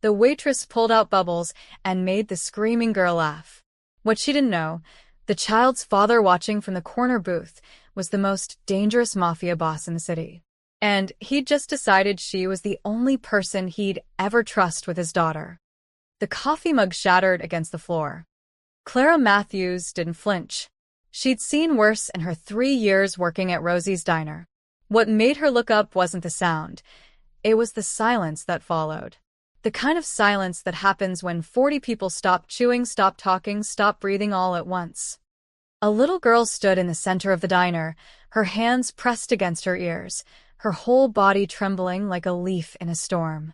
The waitress pulled out bubbles and made the screaming girl laugh. What she didn't know, the child's father watching from the corner booth was the most dangerous mafia boss in the city. And he'd just decided she was the only person he'd ever trust with his daughter. The coffee mug shattered against the floor. Clara Matthews didn't flinch. She'd seen worse in her 3 years working at Rosie's Diner. What made her look up wasn't the sound. It was the silence that followed. The kind of silence that happens when 40 people stop chewing, stop talking, stop breathing all at once. A little girl stood in the center of the diner, her hands pressed against her ears, her whole body trembling like a leaf in a storm.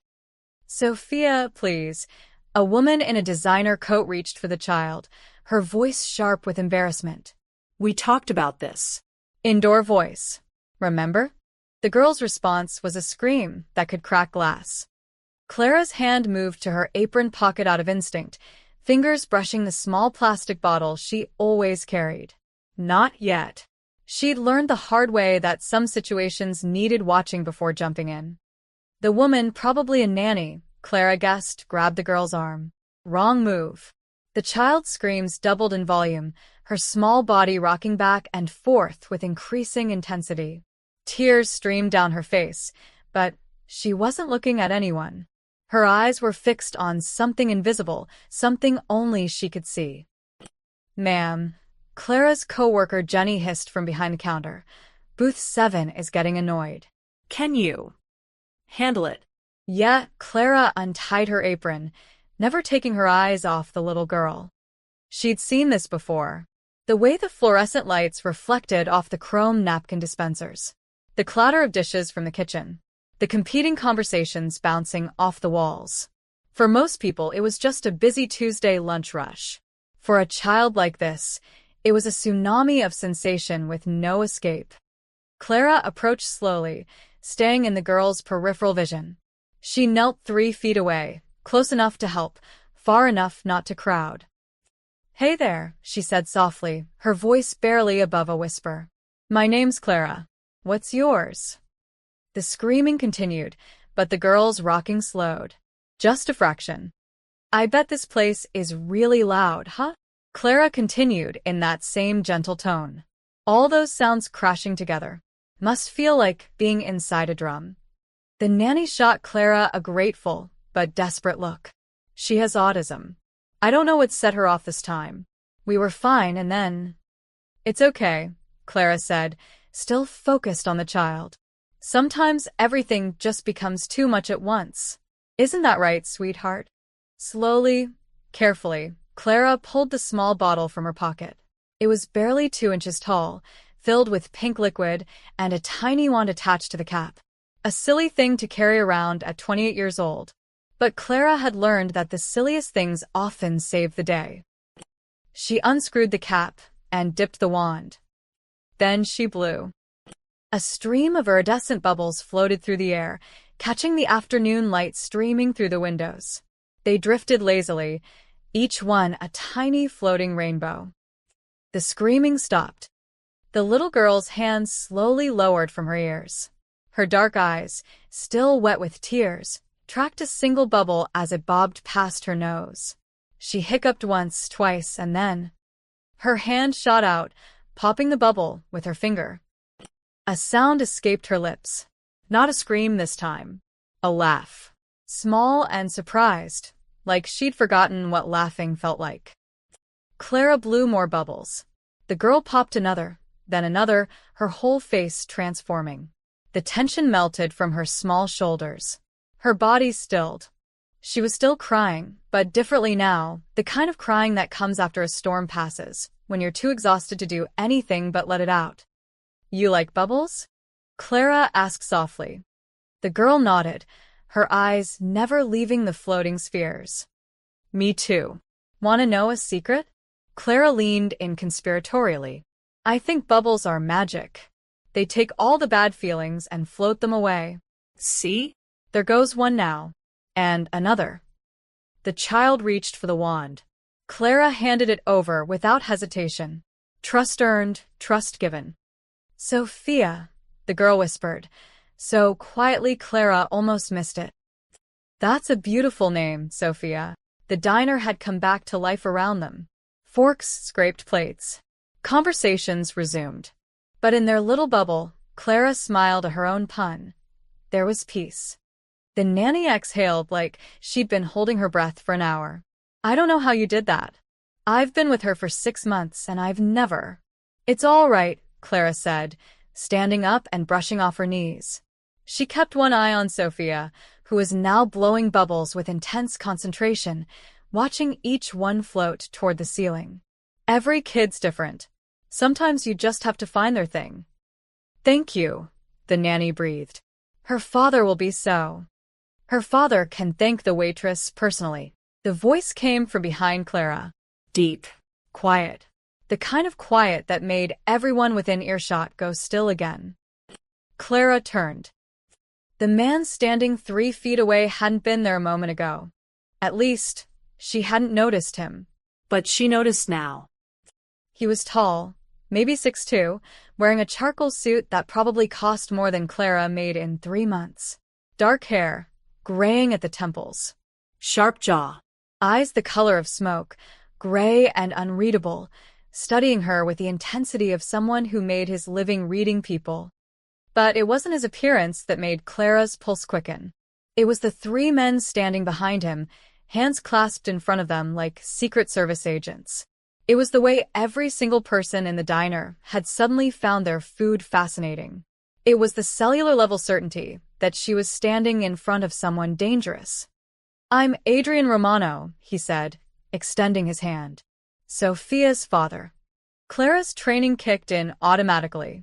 "Sophia, please." A woman in a designer coat reached for the child, her voice sharp with embarrassment. "We talked about this." Indoor voice. "Remember?" The girl's response was a scream that could crack glass. Clara's hand moved to her apron pocket out of instinct, fingers brushing the small plastic bottle she always carried. Not yet. She'd learned the hard way that some situations needed watching before jumping in. The woman, probably a nanny, Clara guessed, grabbed the girl's arm. Wrong move. The child's screams doubled in volume, her small body rocking back and forth with increasing intensity. Tears streamed down her face, but she wasn't looking at anyone. Her eyes were fixed on something invisible, something only she could see. "Ma'am," Clara's coworker Jenny hissed from behind the counter. "Booth 7 is getting annoyed." "Can you handle it?" Yeah, Clara untied her apron, never taking her eyes off the little girl. She'd seen this before. The way the fluorescent lights reflected off the chrome napkin dispensers. The clatter of dishes from the kitchen. The competing conversations bouncing off the walls. For most people, it was just a busy Tuesday lunch rush. For a child like this, it was a tsunami of sensation with no escape. Clara approached slowly, staying in the girl's peripheral vision. She knelt 3 feet away, close enough to help, far enough not to crowd. "Hey there," she said softly, her voice barely above a whisper. "My name's Clara. What's yours?" The screaming continued, but the girl's rocking slowed. Just a fraction. "I bet this place is really loud, huh?" Clara continued in that same gentle tone. All those sounds crashing together. Must feel like being inside a drum. The nanny shot Clara a grateful but desperate look. "She has autism. I don't know what set her off this time. We were fine and then—" "It's okay," Clara said, still focused on the child. "Sometimes everything just becomes too much at once. Isn't that right, sweetheart?" Slowly, carefully, Clara pulled the small bottle from her pocket. It was barely 2 inches tall, filled with pink liquid and a tiny wand attached to the cap. A silly thing to carry around at 28 years old. But Clara had learned that the silliest things often save the day. She unscrewed the cap and dipped the wand. Then she blew. A stream of iridescent bubbles floated through the air, catching the afternoon light streaming through the windows. They drifted lazily, each one a tiny floating rainbow. The screaming stopped. The little girl's hands slowly lowered from her ears. Her dark eyes, still wet with tears, tracked a single bubble as it bobbed past her nose. She hiccuped once, twice, and then her hand shot out, popping the bubble with her finger. A sound escaped her lips. Not a scream this time. A laugh. Small and surprised, like she'd forgotten what laughing felt like. Clara blew more bubbles. The girl popped another, then another, her whole face transforming. The tension melted from her small shoulders. Her body stilled. She was still crying, but differently now, the kind of crying that comes after a storm passes, when you're too exhausted to do anything but let it out. "You like bubbles?" Clara asked softly. The girl nodded, her eyes never leaving the floating spheres. "Me too. Want to know a secret?" Clara leaned in conspiratorially. "I think bubbles are magic. They take all the bad feelings and float them away." "See? There goes one now. And another." The child reached for the wand. Clara handed it over without hesitation. Trust earned, trust given. "Sophia," the girl whispered, so quietly Clara almost missed it. That's a beautiful name, Sophia. The diner had come back to life around them. Forks scraped plates. Conversations resumed. But in their little bubble, Clara smiled at her own pun. There was peace. The nanny exhaled like she'd been holding her breath for an hour. I don't know how you did that. I've been with her for 6 months and I've never. It's all right, Clara said, standing up and brushing off her knees. She kept one eye on Sophia, who was now blowing bubbles with intense concentration, watching each one float toward the ceiling. Every kid's different. Sometimes you just have to find their thing. Thank you, the nanny breathed. Her father will be so. Her father can thank the waitress personally. The voice came from behind Clara. Deep. Quiet. The kind of quiet that made everyone within earshot go still again. Clara turned. The man standing 3 feet away hadn't been there a moment ago. At least, she hadn't noticed him. But she noticed now. He was tall, maybe 6'2", wearing a charcoal suit that probably cost more than Clara made in 3 months. Dark hair, graying at the temples. Sharp jaw. Eyes the color of smoke, gray and unreadable, studying her with the intensity of someone who made his living reading people. But it wasn't his appearance that made Clara's pulse quicken. It was the 3 men standing behind him, hands clasped in front of them like Secret Service agents. It was the way every single person in the diner had suddenly found their food fascinating. It was the cellular-level certainty that she was standing in front of someone dangerous. I'm Adrian Romano, he said, extending his hand. Sophia's father. Clara's training kicked in automatically.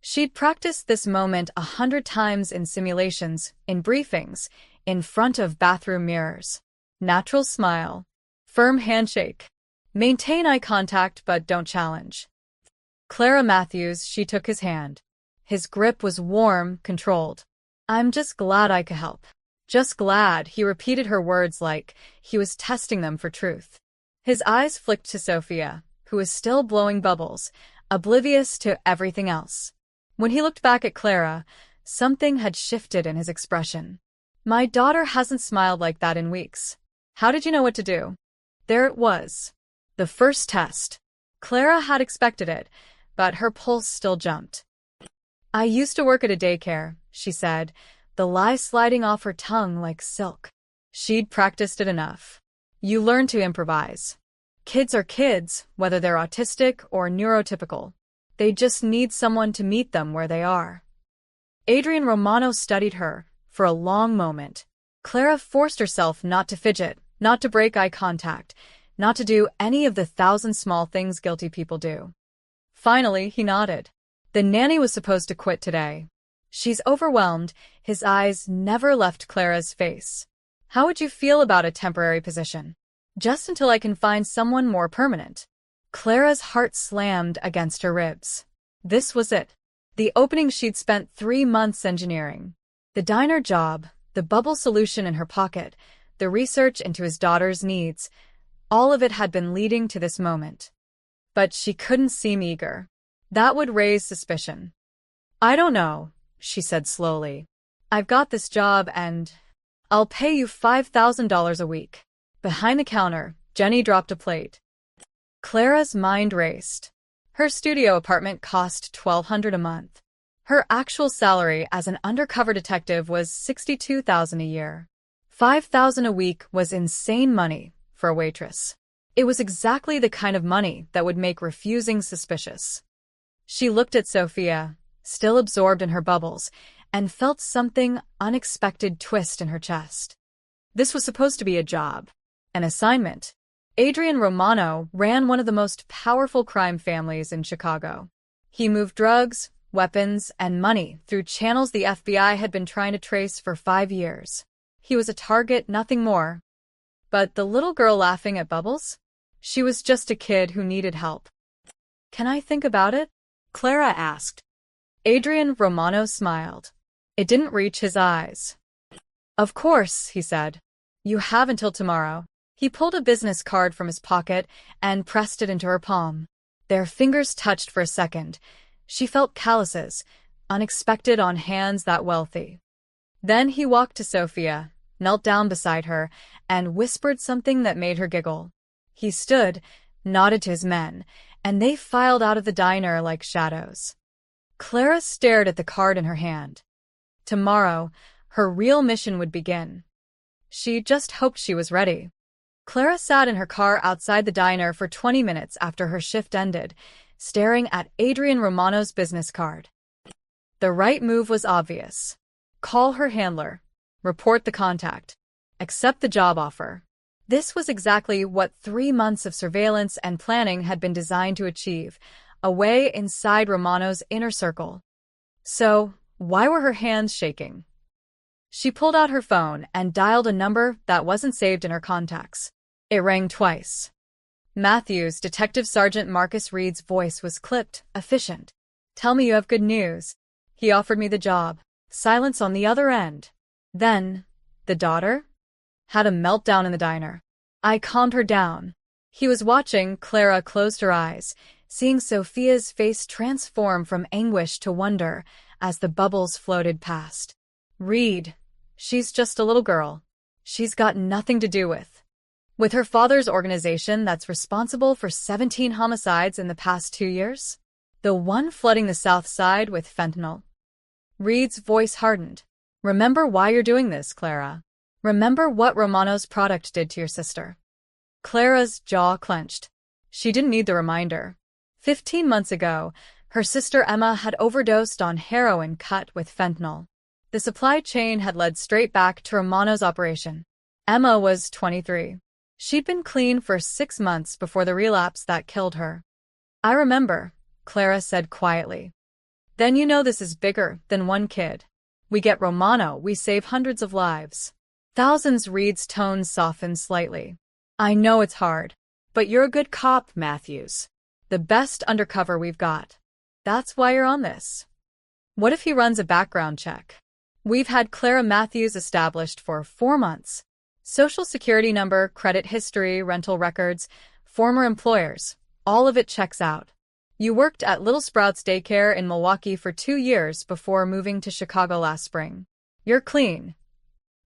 She'd practiced this moment 100 times in simulations, in briefings, in front of bathroom mirrors. Natural smile. Firm handshake. Maintain eye contact but don't challenge. Clara Matthews, she took his hand. His grip was warm, controlled. I'm just glad I could help. Just glad, he repeated her words like he was testing them for truth. His eyes flicked to Sophia, who was still blowing bubbles, oblivious to everything else. When he looked back at Clara, something had shifted in his expression. My daughter hasn't smiled like that in weeks. How did you know what to do? There it was. The first test. Clara had expected it, but her pulse still jumped. I used to work at a daycare, she said, the lie sliding off her tongue like silk. She'd practiced it enough. You learn to improvise. Kids are kids, whether they're autistic or neurotypical. They just need someone to meet them where they are. Adrian Romano studied her for a long moment. Clara forced herself not to fidget, not to break eye contact, not to do any of the 1,000 small things guilty people do. Finally, he nodded. The nanny was supposed to quit today. She's overwhelmed. His eyes never left Clara's face. How would you feel about a temporary position? Just until I can find someone more permanent. Clara's heart slammed against her ribs. This was it. The opening she'd spent 3 months engineering. The diner job, the bubble solution in her pocket, the research into his daughter's needs, all of it had been leading to this moment. But she couldn't seem eager. That would raise suspicion. I don't know, she said slowly. I've got this job and I'll pay you $5,000 a week. Behind the counter, Jenny dropped a plate. Clara's mind raced. Her studio apartment cost $1,200 a month. Her actual salary as an undercover detective was $62,000 a year. $5,000 a week was insane money for a waitress. It was exactly the kind of money that would make refusing suspicious. She looked at Sophia, still absorbed in her bubbles, and felt something unexpected twist in her chest. This was supposed to be a job, an assignment. Adrian Romano ran one of the most powerful crime families in Chicago. He moved drugs, weapons, and money through channels the FBI had been trying to trace for 5 years. He was a target, nothing more. But the little girl laughing at Bubbles? She was just a kid who needed help. Can I think about it? Clara asked. Adrian Romano smiled. It didn't reach his eyes. Of course, he said. You have until tomorrow. He pulled a business card from his pocket and pressed it into her palm. Their fingers touched for a second. She felt calluses, unexpected on hands that wealthy. Then he walked to Sophia, knelt down beside her, and whispered something that made her giggle. He stood, nodded to his men, and they filed out of the diner like shadows. Clara stared at the card in her hand. Tomorrow, her real mission would begin. She just hoped she was ready. Clara sat in her car outside the diner for 20 minutes after her shift ended, staring at Adrian Romano's business card. The right move was obvious. Call her handler, report the contact, accept the job offer. This was exactly what 3 months of surveillance and planning had been designed to achieve, away inside Romano's inner circle. So, why were her hands shaking? She pulled out her phone and dialed a number that wasn't saved in her contacts. It rang twice. Matthews, Detective Sergeant Marcus Reed's voice was clipped, efficient. "Tell me you have good news. He offered me the job." Silence on the other end. Then, the daughter? Had a meltdown in the diner. I calmed her down. He was watching. Clara closed her eyes, seeing Sophia's face transform from anguish to wonder as the bubbles floated past. Reed. She's just a little girl. She's got nothing to do with her father's organization that's responsible for 17 homicides in the past 2 years? The one flooding the South Side with fentanyl. Reed's voice hardened. Remember why you're doing this, Clara. Remember what Romano's product did to your sister. Clara's jaw clenched. She didn't need the reminder. 15 months ago, her sister Emma had overdosed on heroin cut with fentanyl. The supply chain had led straight back to Romano's operation. Emma was 23. She'd been clean for 6 months before the relapse that killed her. I remember, Clara said quietly. Then you know this is bigger than one kid. We get Romano, we save hundreds of lives. Thousands. Reed's tone softened slightly. I know it's hard, but you're a good cop, Matthews. The best undercover we've got. That's why you're on this. What if he runs a background check? We've had Clara Matthews established for 4 months. Social security number, credit history, rental records, former employers. All of it checks out. You worked at Little Sprouts Daycare in Milwaukee for 2 years before moving to Chicago last spring. You're clean.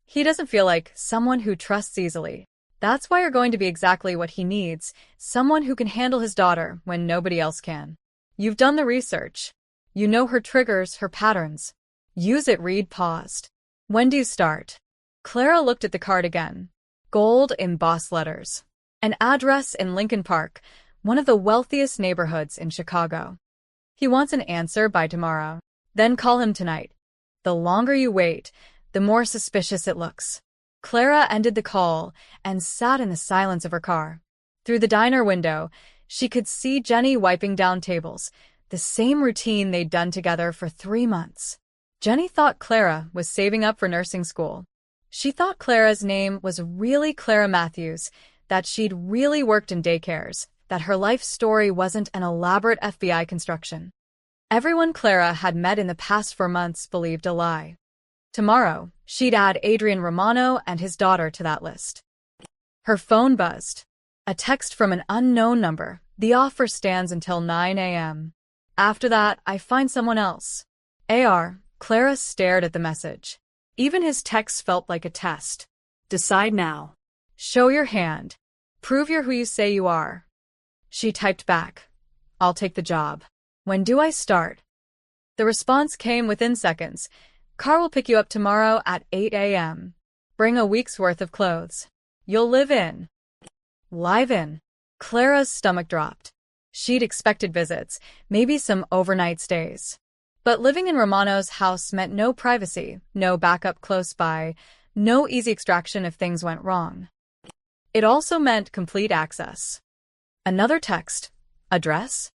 He doesn't feel like someone who trusts easily. That's why you're going to be exactly what he needs, someone who can handle his daughter when nobody else can. You've done the research. You know her triggers, her patterns. Use it. Reed paused. When do you start? Clara looked at the card again. Gold embossed letters. An address in Lincoln Park, one of the wealthiest neighborhoods in Chicago. He wants an answer by tomorrow. Then call him tonight. The longer you wait, the more suspicious it looks. Clara ended the call and sat in the silence of her car. Through the diner window, she could see Jenny wiping down tables, the same routine they'd done together for 3 months. Jenny thought Clara was saving up for nursing school. She thought Clara's name was really Clara Matthews, that she'd really worked in daycares, that her life story wasn't an elaborate FBI construction. Everyone Clara had met in the past 4 months believed a lie. Tomorrow, she'd add Adrian Romano and his daughter to that list. Her phone buzzed. A text from an unknown number. The offer stands until 9 a.m. After that, I find someone else. AR. Clara stared at the message. Even his text felt like a test. Decide now. Show your hand. Prove you're who you say you are. She typed back. I'll take the job. When do I start? The response came within seconds. Car will pick you up tomorrow at 8 a.m. Bring a week's worth of clothes. You'll live in. Live in. Clara's stomach dropped. She'd expected visits, maybe some overnight stays. But living in Romano's house meant no privacy, no backup close by, no easy extraction if things went wrong. It also meant complete access. Another text. Address?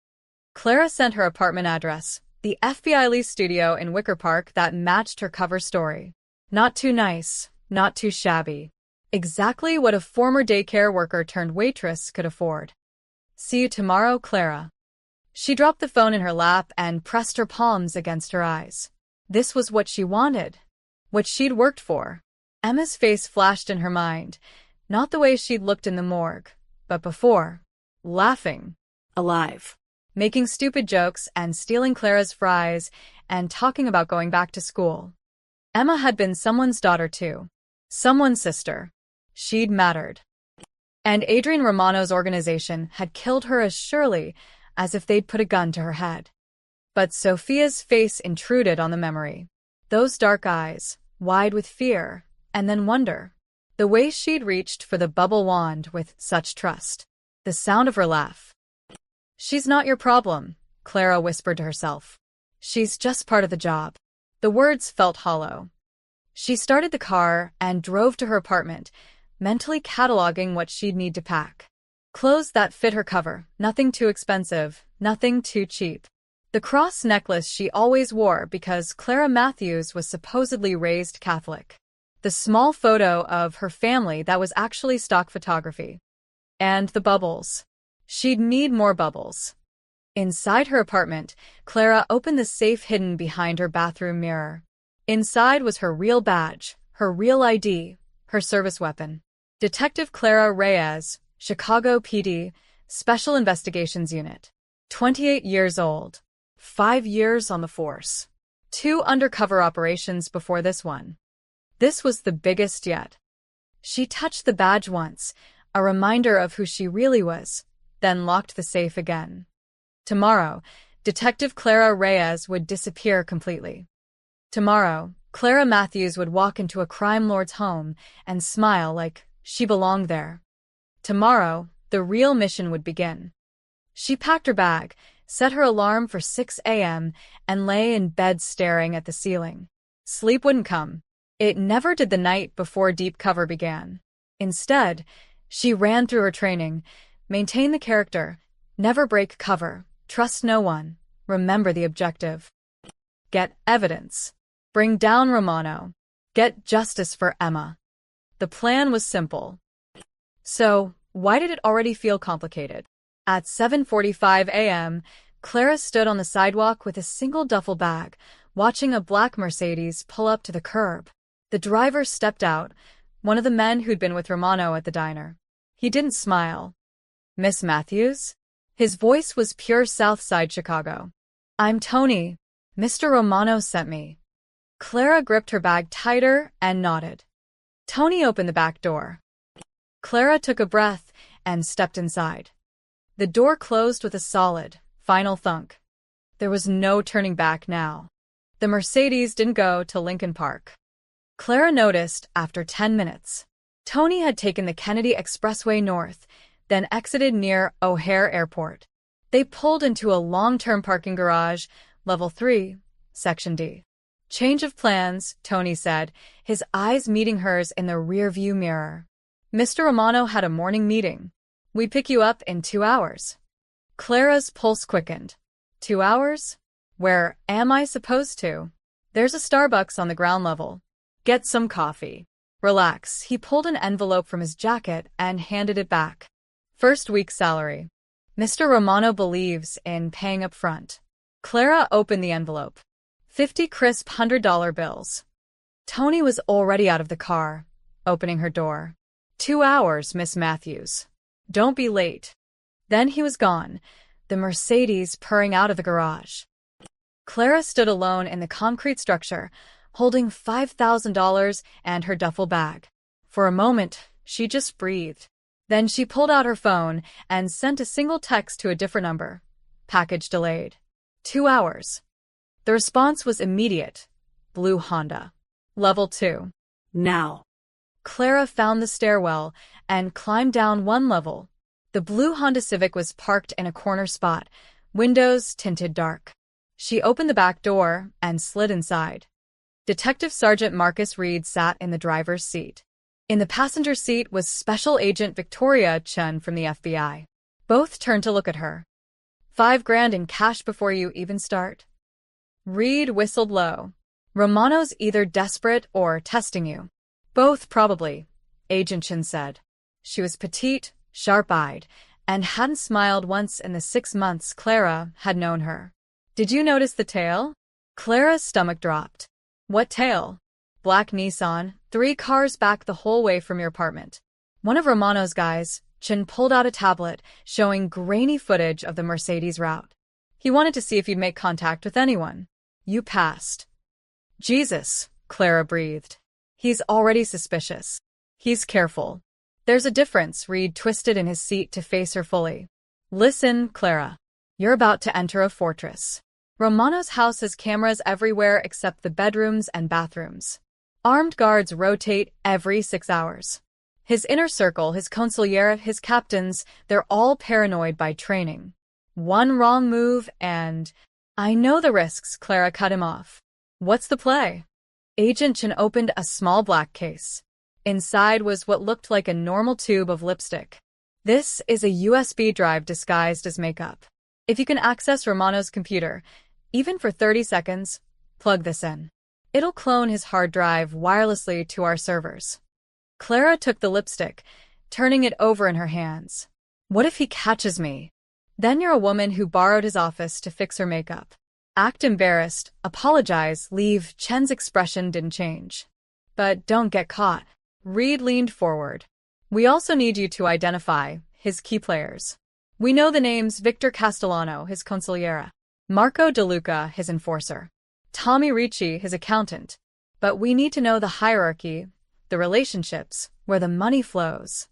Clara sent her apartment address, the FBI lease studio in Wicker Park that matched her cover story. Not too nice, not too shabby. Exactly what a former daycare worker turned waitress could afford. See you tomorrow, Clara. She dropped the phone in her lap and pressed her palms against her eyes. This was what she wanted. What she'd worked for. Emma's face flashed in her mind. Not the way she'd looked in the morgue, but before. Laughing. Alive. Making stupid jokes and stealing Clara's fries and talking about going back to school. Emma had been someone's daughter too. Someone's sister. She'd mattered. And Adrian Romano's organization had killed her as surely as if they'd put a gun to her head. But Sophia's face intruded on the memory. Those dark eyes, wide with fear, and then wonder. The way she'd reached for the bubble wand with such trust. The sound of her laugh. "She's not your problem," Clara whispered to herself. "She's just part of the job." The words felt hollow. She started the car and drove to her apartment, mentally cataloging what she'd need to pack. Clothes that fit her cover, nothing too expensive, nothing too cheap. The cross necklace she always wore because Clara Matthews was supposedly raised Catholic. The small photo of her family that was actually stock photography. And the bubbles. She'd need more bubbles. Inside her apartment, Clara opened the safe hidden behind her bathroom mirror. Inside was her real badge, her real ID, her service weapon. Detective Clara Reyes, Chicago PD, Special Investigations Unit. 28 years old. 5 years on the force. 2 undercover operations before this one. This was the biggest yet. She touched the badge once, a reminder of who she really was, then locked the safe again. Tomorrow, Detective Clara Reyes would disappear completely. Tomorrow, Clara Matthews would walk into a crime lord's home and smile like she belonged there. Tomorrow, the real mission would begin. She packed her bag, set her alarm for 6 a.m., and lay in bed staring at the ceiling. Sleep wouldn't come. It never did the night before deep cover began. Instead, she ran through her training, maintain the character, never break cover, trust no one, remember the objective. Get evidence. Bring down Romano. Get justice for Emma. The plan was simple. So, why did it already feel complicated? At 7:45 a.m., Clara stood on the sidewalk with a single duffel bag, watching a black Mercedes pull up to the curb. The driver stepped out, one of the men who'd been with Romano at the diner. He didn't smile. "Miss Matthews?" His voice was pure Southside Chicago. "I'm Tony. Mr. Romano sent me." Clara gripped her bag tighter and nodded. Tony opened the back door. Clara took a breath and stepped inside. The door closed with a solid, final thunk. There was no turning back now. The Mercedes didn't go to Lincoln Park. Clara noticed after 10 minutes. Tony had taken the Kennedy Expressway north, then exited near O'Hare Airport. They pulled into a long-term parking garage, level 3, section D. "Change of plans," Tony said, his eyes meeting hers in the rear-view mirror. "Mr. Romano had a morning meeting. We'd pick you up in 2 hours." Clara's pulse quickened. 2 hours? Where am I supposed to? There's a Starbucks on the ground level. Get some coffee. Relax. He pulled an envelope from his jacket and handed it back. First week's salary. Mr. Romano believes in paying up front. Clara opened the envelope. 50 crisp $100 bills. Tony was already out of the car, opening her door. 2 hours, Miss Matthews. Don't be late. Then he was gone, the Mercedes purring out of the garage. Clara stood alone in the concrete structure, holding $5,000 and her duffel bag. For a moment, she just breathed. Then she pulled out her phone and sent a single text to a different number. Package delayed. 2 hours. The response was immediate. Blue Honda. Level 2. Now. Clara found the stairwell and climbed down 1 level. The blue Honda Civic was parked in a corner spot, windows tinted dark. She opened the back door and slid inside. Detective Sergeant Marcus Reed sat in the driver's seat. In the passenger seat was Special Agent Victoria Chun from the FBI. Both turned to look at her. $5,000 in cash before you even start. Reed whistled low. Romano's either desperate or testing you. Both probably, Agent Chun said. She was petite, sharp-eyed, and hadn't smiled once in the 6 months Clara had known her. Did you notice the tail? Clara's stomach dropped. What tail? Black Nissan, 3 cars back the whole way from your apartment. One of Romano's guys, Chin pulled out a tablet showing grainy footage of the Mercedes route. He wanted to see if you'd make contact with anyone. You passed. Jesus, Clara breathed. He's already suspicious. He's careful. There's a difference, Reed twisted in his seat to face her fully. Listen, Clara. You're about to enter a fortress. Romano's house has cameras everywhere except the bedrooms and bathrooms. Armed guards rotate every 6 hours. His inner circle, his consigliere, his captains, they're all paranoid by training. One wrong move and… I know the risks, Clara cut him off. What's the play? Agent Chen opened a small black case. Inside was what looked like a normal tube of lipstick. This is a USB drive disguised as makeup. If you can access Romano's computer, even for 30 seconds, plug this in. It'll clone his hard drive wirelessly to our servers. Clara took the lipstick, turning it over in her hands. What if he catches me? Then you're a woman who borrowed his office to fix her makeup. Act embarrassed, apologize, leave. Chen's expression didn't change. But don't get caught. Reed leaned forward. We also need you to identify his key players. We know the names: Victor Castellano, his consigliere; Marco De Luca, his enforcer; Tommy Ricci, his accountant. But we need to know the hierarchy, the relationships, where the money flows.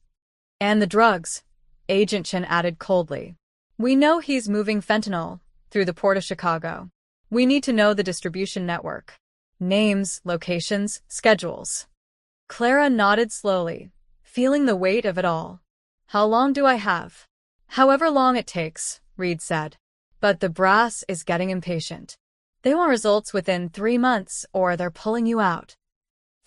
And the drugs, Agent Chen added coldly. We know he's moving fentanyl through the port of Chicago. We need to know the distribution network. Names, locations, schedules. Clara nodded slowly, feeling the weight of it all. How long do I have? However long it takes, Reed said. But the brass is getting impatient. They want results within 3 months or they're pulling you out.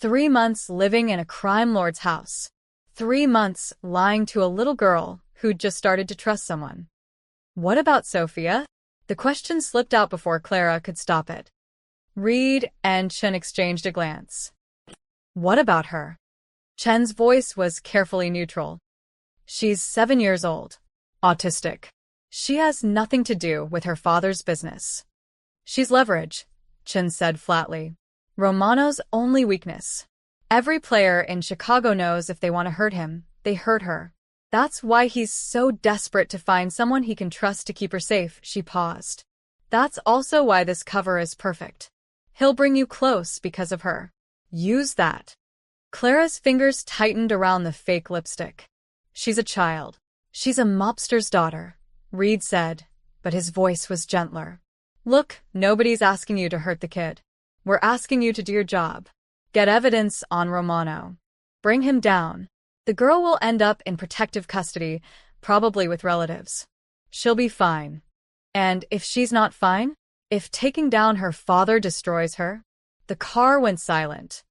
3 months living in a crime lord's house. 3 months lying to a little girl who'd just started to trust someone. What about Sophia? The question slipped out before Clara could stop it. Reed and Chen exchanged a glance. What about her? Chen's voice was carefully neutral. She's 7 years old. Autistic. She has nothing to do with her father's business. She's leverage, Chen said flatly. Romano's only weakness. Every player in Chicago knows if they want to hurt him, they hurt her. That's why he's so desperate to find someone he can trust to keep her safe. She paused. That's also why this cover is perfect. He'll bring you close because of her. Use that. Clara's fingers tightened around the fake lipstick. She's a child. She's a mobster's daughter, Reed said, but his voice was gentler. Look, nobody's asking you to hurt the kid. We're asking you to do your job. Get evidence on Romano. Bring him down. The girl will end up in protective custody, probably with relatives. She'll be fine. And if she's not fine? If taking down her father destroys her? The car went silent.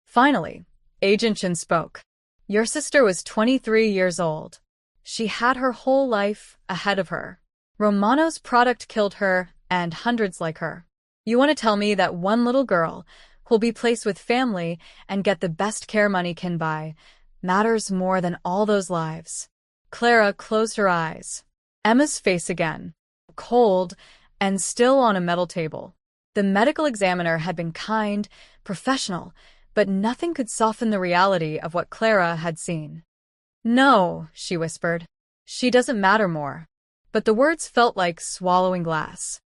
Finally, Agent Chen spoke. Your sister was 23 years old. She had her whole life ahead of her. Romano's product killed her and hundreds like her. You want to tell me that one little girl who'll be placed with family and get the best care money can buy matters more than all those lives? Clara closed her eyes. Emma's face again, cold and still on a metal table. The medical examiner had been kind, professional, but nothing could soften the reality of what Clara had seen. No, she whispered. She doesn't matter more. But the words felt like swallowing glass.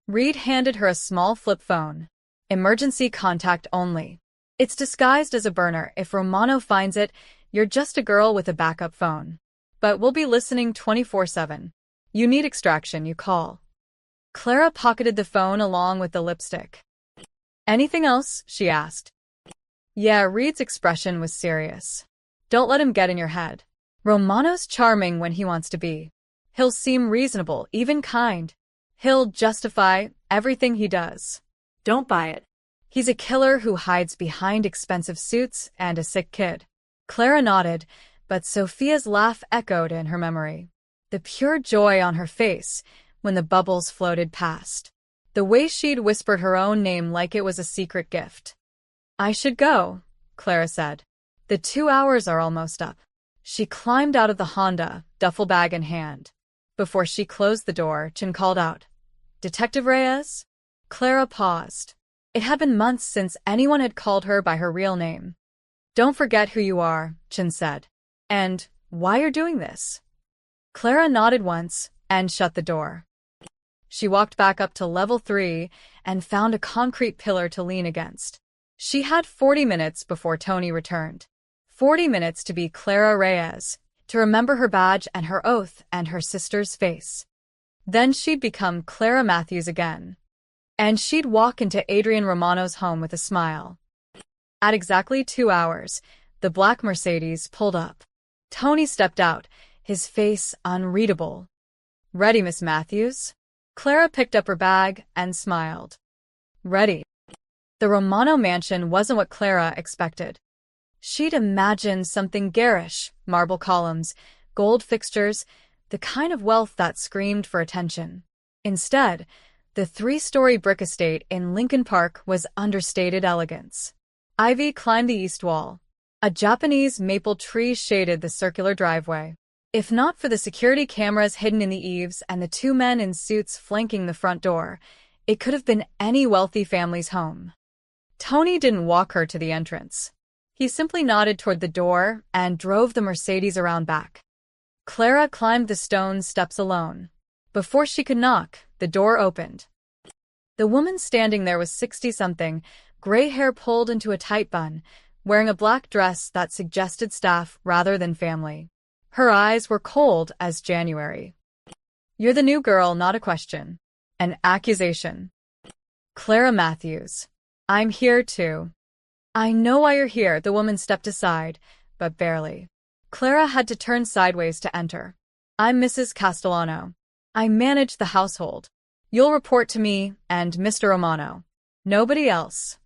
Reed handed her a small flip phone. Emergency contact only. It's disguised as a burner. If Romano finds it, you're just a girl with a backup phone. But we'll be listening 24/7. You need extraction, you call. Clara pocketed the phone along with the lipstick. Anything else? She asked. Yeah, Reed's expression was serious. Don't let him get in your head. Romano's charming when he wants to be. He'll seem reasonable, even kind. He'll justify everything he does. Don't buy it. He's a killer who hides behind expensive suits and a sick kid. Clara nodded, but Sophia's laugh echoed in her memory. The pure joy on her face when the bubbles floated past. The way she'd whispered her own name like it was a secret gift. I should go, Clara said. The 2 hours are almost up. She climbed out of the Honda, duffel bag in hand. Before she closed the door, Chen called out, Detective Reyes? Clara paused. It had been months since anyone had called her by her real name. Don't forget who you are, Chen said. And why you're doing this. Clara nodded once and shut the door. She walked back up to level 3 and found a concrete pillar to lean against. She had 40 minutes before Tony returned. 40 minutes to be Clara Reyes, to remember her badge and her oath and her sister's face. Then she'd become Clara Matthews again. And she'd walk into Adrian Romano's home with a smile. At exactly 2 hours, the black Mercedes pulled up. Tony stepped out, his face unreadable. "Ready, Miss Matthews?" Clara picked up her bag and smiled. "Ready." The Romano mansion wasn't what Clara expected. She'd imagined something garish, marble columns, gold fixtures, the kind of wealth that screamed for attention. Instead, the 3-story brick estate in Lincoln Park was understated elegance. Ivy climbed the east wall. A Japanese maple tree shaded the circular driveway. If not for the security cameras hidden in the eaves and the 2 men in suits flanking the front door, it could have been any wealthy family's home. Tony didn't walk her to the entrance. He simply nodded toward the door and drove the Mercedes around back. Clara climbed the stone steps alone. Before she could knock, the door opened. The woman standing there was 60-something, gray hair pulled into a tight bun, wearing a black dress that suggested staff rather than family. Her eyes were cold as January. "You're the new girl, not a question. An accusation." "Clara Matthews. I'm here too." "I know why you're here." The woman stepped aside, but barely. Clara had to turn sideways to enter. "I'm Mrs. Castellano. I manage the household. You'll report to me and Mr. Romano. Nobody else."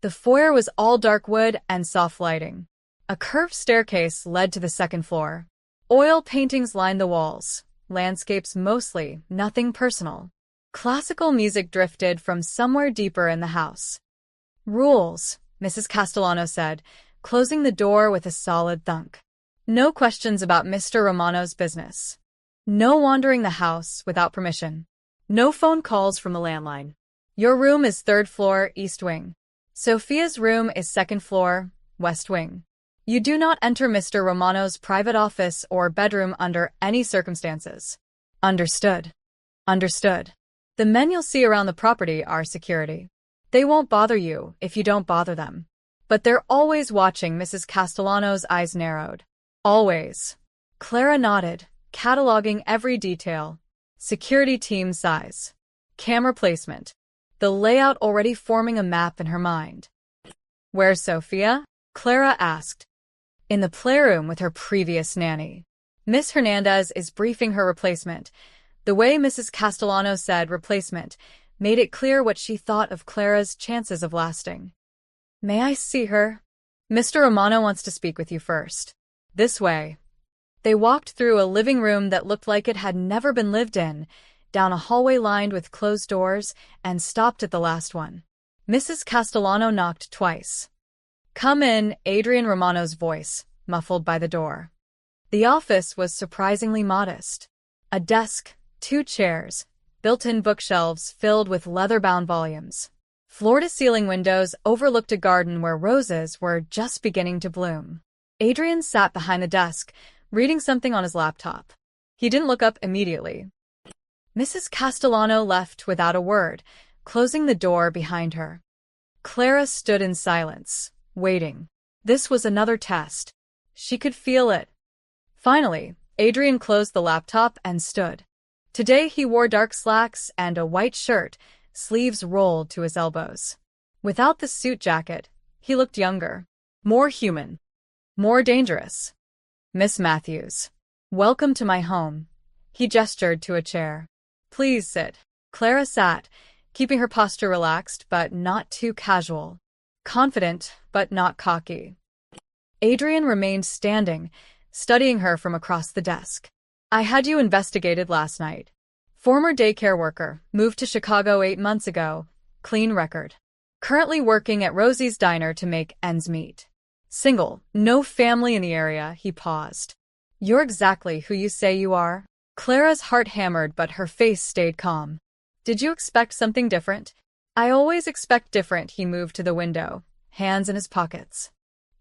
The foyer was all dark wood and soft lighting. A curved staircase led to the second floor. Oil paintings lined the walls. Landscapes mostly, nothing personal. Classical music drifted from somewhere deeper in the house. "Rules," Mrs. Castellano said, closing the door with a solid thunk. "No questions about Mr. Romano's business. No wandering the house without permission. No phone calls from the landline. Your room is 3rd floor, east wing. Sophia's room is 2nd floor, west wing. You do not enter Mr. Romano's private office or bedroom under any circumstances." "Understood." "Understood. The men you'll see around the property are security. They won't bother you if you don't bother them. But they're always watching." Mrs. Castellano's eyes narrowed. "Always." Clara nodded, cataloging every detail. Security team size. Camera placement. The layout already forming a map in her mind. "Where's Sophia?" Clara asked. "In the playroom with her previous nanny. Miss Hernandez is briefing her replacement." The way Mrs. Castellano said replacement made it clear what she thought of Clara's chances of lasting. "May I see her?" "Mr. Romano wants to speak with you first. This way." They walked through a living room that looked like it had never been lived in, down a hallway lined with closed doors, and stopped at the last one. Mrs. Castellano knocked twice. "Come in," Adrian Romano's voice, muffled by the door. The office was surprisingly modest. A desk, 2 chairs, built-in bookshelves filled with leather-bound volumes. Floor-to-ceiling windows overlooked a garden where roses were just beginning to bloom. Adrian sat behind the desk, reading something on his laptop. He didn't look up immediately. Mrs. Castellano left without a word, closing the door behind her. Clara stood in silence, waiting. This was another test. She could feel it. Finally, Adrian closed the laptop and stood. Today he wore dark slacks and a white shirt, sleeves rolled to his elbows. Without the suit jacket, he looked younger, more human, more dangerous. "Miss Matthews, welcome to my home." He gestured to a chair. "Please sit." Clara sat, keeping her posture relaxed but not too casual. Confident but not cocky. Adrian remained standing, studying her from across the desk. "I had you investigated last night. Former daycare worker, moved to Chicago 8 months ago, clean record. Currently working at Rosie's Diner to make ends meet. Single, no family in the area." He paused. "You're exactly who you say you are." Clara's heart hammered but her face stayed calm. "Did you expect something different?" "I always expect different." He moved to the window, hands in his pockets.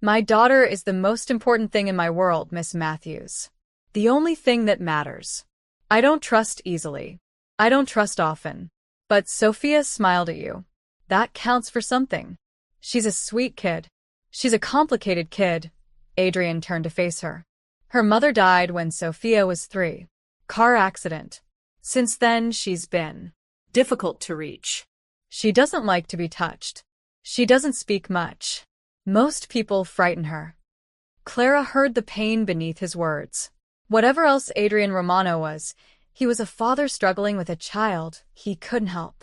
"My daughter is the most important thing in my world, Miss Matthews. The only thing that matters. I don't trust easily. I don't trust often. But Sophia smiled at you. That counts for something." She's a sweet kid. She's a complicated kid. Adrian turned to face her. Her mother died when Sophia was 3. Car accident. Since then, she's been difficult to reach. She doesn't like to be touched. She doesn't speak much. Most people frighten her. Clara heard the pain beneath his words. Whatever else Adrian Romano was, he was a father struggling with a child he couldn't help.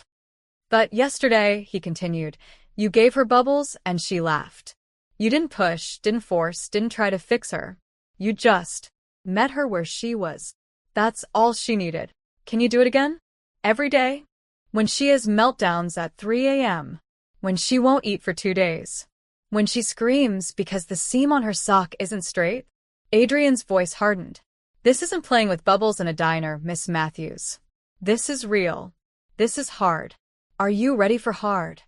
But yesterday, he continued, you gave her bubbles and she laughed. You didn't push, didn't force, didn't try to fix her. You just met her where she was. That's all she needed. Can you do it again? Every day? When she has meltdowns at 3 a.m. When she won't eat for 2 days. When she screams because the seam on her sock isn't straight? Adrian's voice hardened. This isn't playing with bubbles in a diner, Miss Matthews. This is real. This is hard. Are you ready for hard?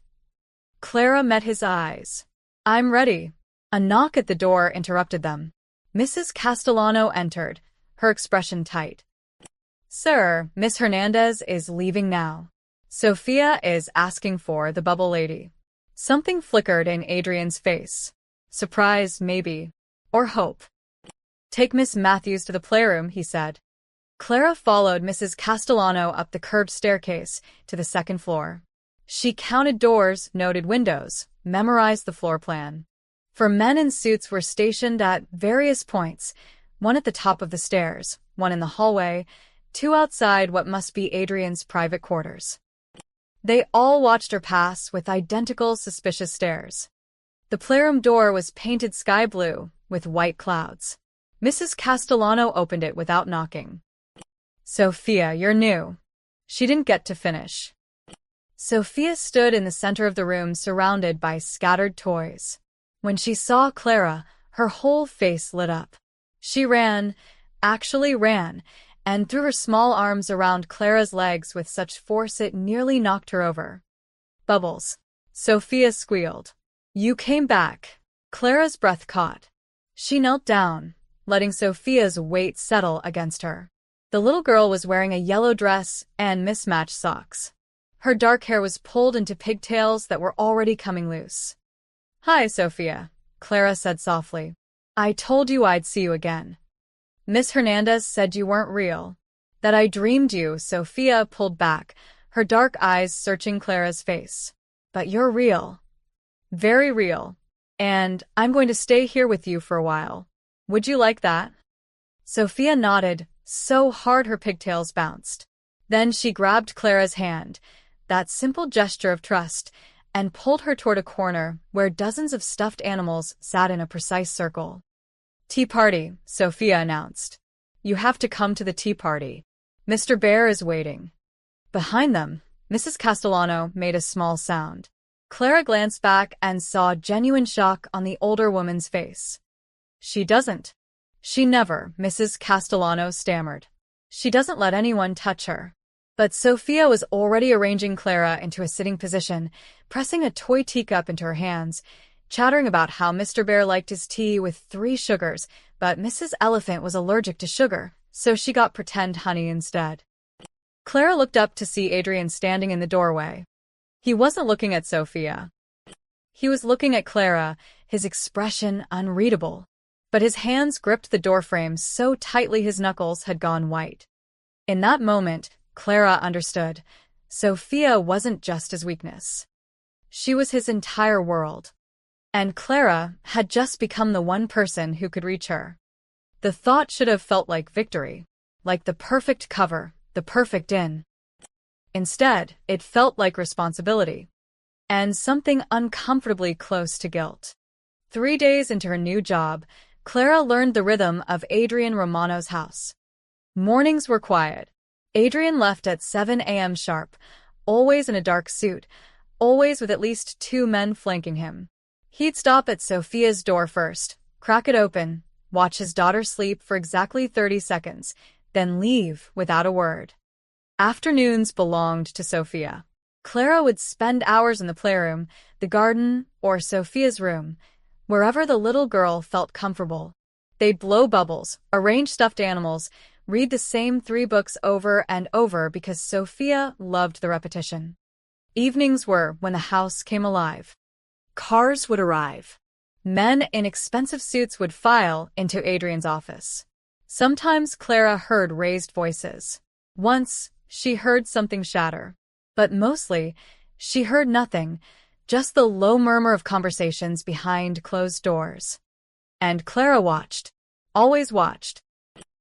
Clara met his eyes. I'm ready. A knock at the door interrupted them. Mrs. Castellano entered, her expression tight. Sir, Miss Hernandez is leaving now. Sophia is asking for the bubble lady. Something flickered in Adrian's face. Surprise, maybe. Or hope. Take Miss Matthews to the playroom, he said. Clara followed Mrs. Castellano up the curved staircase to the 2nd floor. She counted doors, noted windows, memorized the floor plan. 4 men in suits were stationed at various points, one at the top of the stairs, one in the hallway, 2 outside what must be Adrian's private quarters. They all watched her pass with identical suspicious stares. The playroom door was painted sky blue with white clouds. Mrs. Castellano opened it without knocking. Sophia, you're new. She didn't get to finish. Sophia stood in the center of the room surrounded by scattered toys. When she saw Clara, her whole face lit up. She ran, actually ran, and threw her small arms around Clara's legs with such force it nearly knocked her over. Bubbles. Sophia squealed. You came back. Clara's breath caught. She knelt down, letting Sophia's weight settle against her. The little girl was wearing a yellow dress and mismatched socks. Her dark hair was pulled into pigtails that were already coming loose. Hi, Sophia, Clara said softly. I told you I'd see you again. Miss Hernandez said you weren't real. That I dreamed you, Sophia pulled back, her dark eyes searching Clara's face. But you're real. Very real. And I'm going to stay here with you for a while. Would you like that? Sophia nodded, so hard her pigtails bounced. Then she grabbed Clara's hand, that simple gesture of trust, and pulled her toward a corner where dozens of stuffed animals sat in a precise circle. Tea party, Sophia announced. You have to come to the tea party. Mr. Bear is waiting. Behind them, Mrs. Castellano made a small sound. Clara glanced back and saw genuine shock on the older woman's face. She doesn't. She never, Mrs. Castellano stammered. She doesn't let anyone touch her. But Sophia was already arranging Clara into a sitting position, pressing a toy teacup into her hands, chattering about how Mr. Bear liked his tea with 3 sugars, but Mrs. Elephant was allergic to sugar, so she got pretend honey instead. Clara looked up to see Adrian standing in the doorway. He wasn't looking at Sophia. He was looking at Clara, his expression unreadable. But his hands gripped the doorframe so tightly his knuckles had gone white. In that moment, Clara understood. Sophia wasn't just his weakness. She was his entire world. And Clara had just become the one person who could reach her. The thought should have felt like victory, like the perfect cover, the perfect in. Instead, it felt like responsibility, and something uncomfortably close to guilt. 3 days into her new job, Clara learned the rhythm of Adrian Romano's house. Mornings were quiet. Adrian left at 7 a.m. sharp, always in a dark suit, always with at least 2 men flanking him. He'd stop at Sophia's door first, crack it open, watch his daughter sleep for exactly 30 seconds, then leave without a word. Afternoons belonged to Sophia. Clara would spend hours in the playroom, the garden, or Sophia's room, wherever the little girl felt comfortable. They'd blow bubbles, arrange stuffed animals, read the same 3 books over and over because Sophia loved the repetition. Evenings were when the house came alive. Cars would arrive. Men in expensive suits would file into Adrian's office. Sometimes Clara heard raised voices. Once, she heard something shatter. But mostly, she heard nothing, just the low murmur of conversations behind closed doors. And Clara watched. Always watched.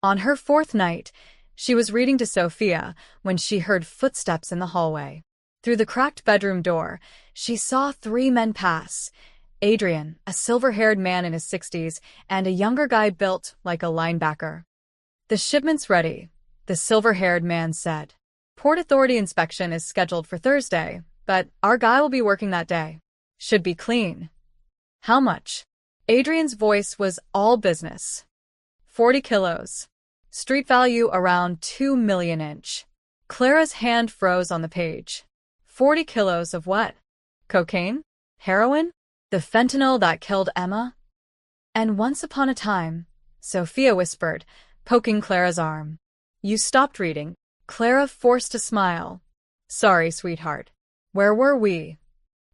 On her fourth night, she was reading to Sophia when she heard footsteps in the hallway. Through the cracked bedroom door, she saw 3 men pass. Adrian, a silver-haired man in his 60s, and a younger guy built like a linebacker. "The shipment's ready," the silver-haired man said. "Port Authority inspection is scheduled for Thursday, but our guy will be working that day. Should be clean." "How much?" Adrian's voice was all business. 40 kilos. Street value around 2 million each. Clara's hand froze on the page. 40 kilos of what? Cocaine? Heroin? The fentanyl that killed Emma? "And once upon a time," Sophia whispered, poking Clara's arm. "You stopped reading." Clara forced a smile. "Sorry, sweetheart. Where were we?"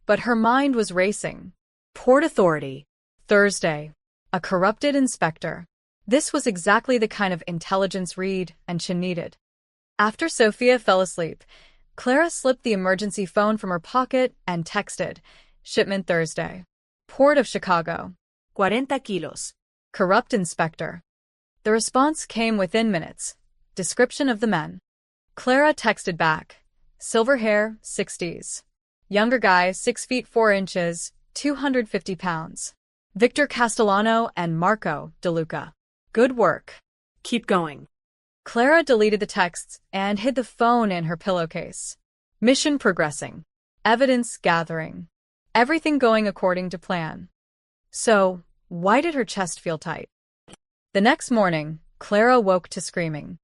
But her mind was racing. Port Authority. Thursday. A corrupted inspector. This was exactly the kind of intelligence Reed and Chin needed. After Sophia fell asleep, Clara slipped the emergency phone from her pocket and texted, "Shipment Thursday. Port of Chicago. 40 kilos. Corrupt inspector." The response came within minutes. Description of the men. Clara texted back. Silver hair, 60s. Younger guy, 6 feet 4 inches, 250 pounds. Victor Castellano and Marco DeLuca. Good work. Keep going. Clara deleted the texts and hid the phone in her pillowcase. Mission progressing. Evidence gathering. Everything going according to plan. So, why did her chest feel tight? The next morning, Clara woke to screaming.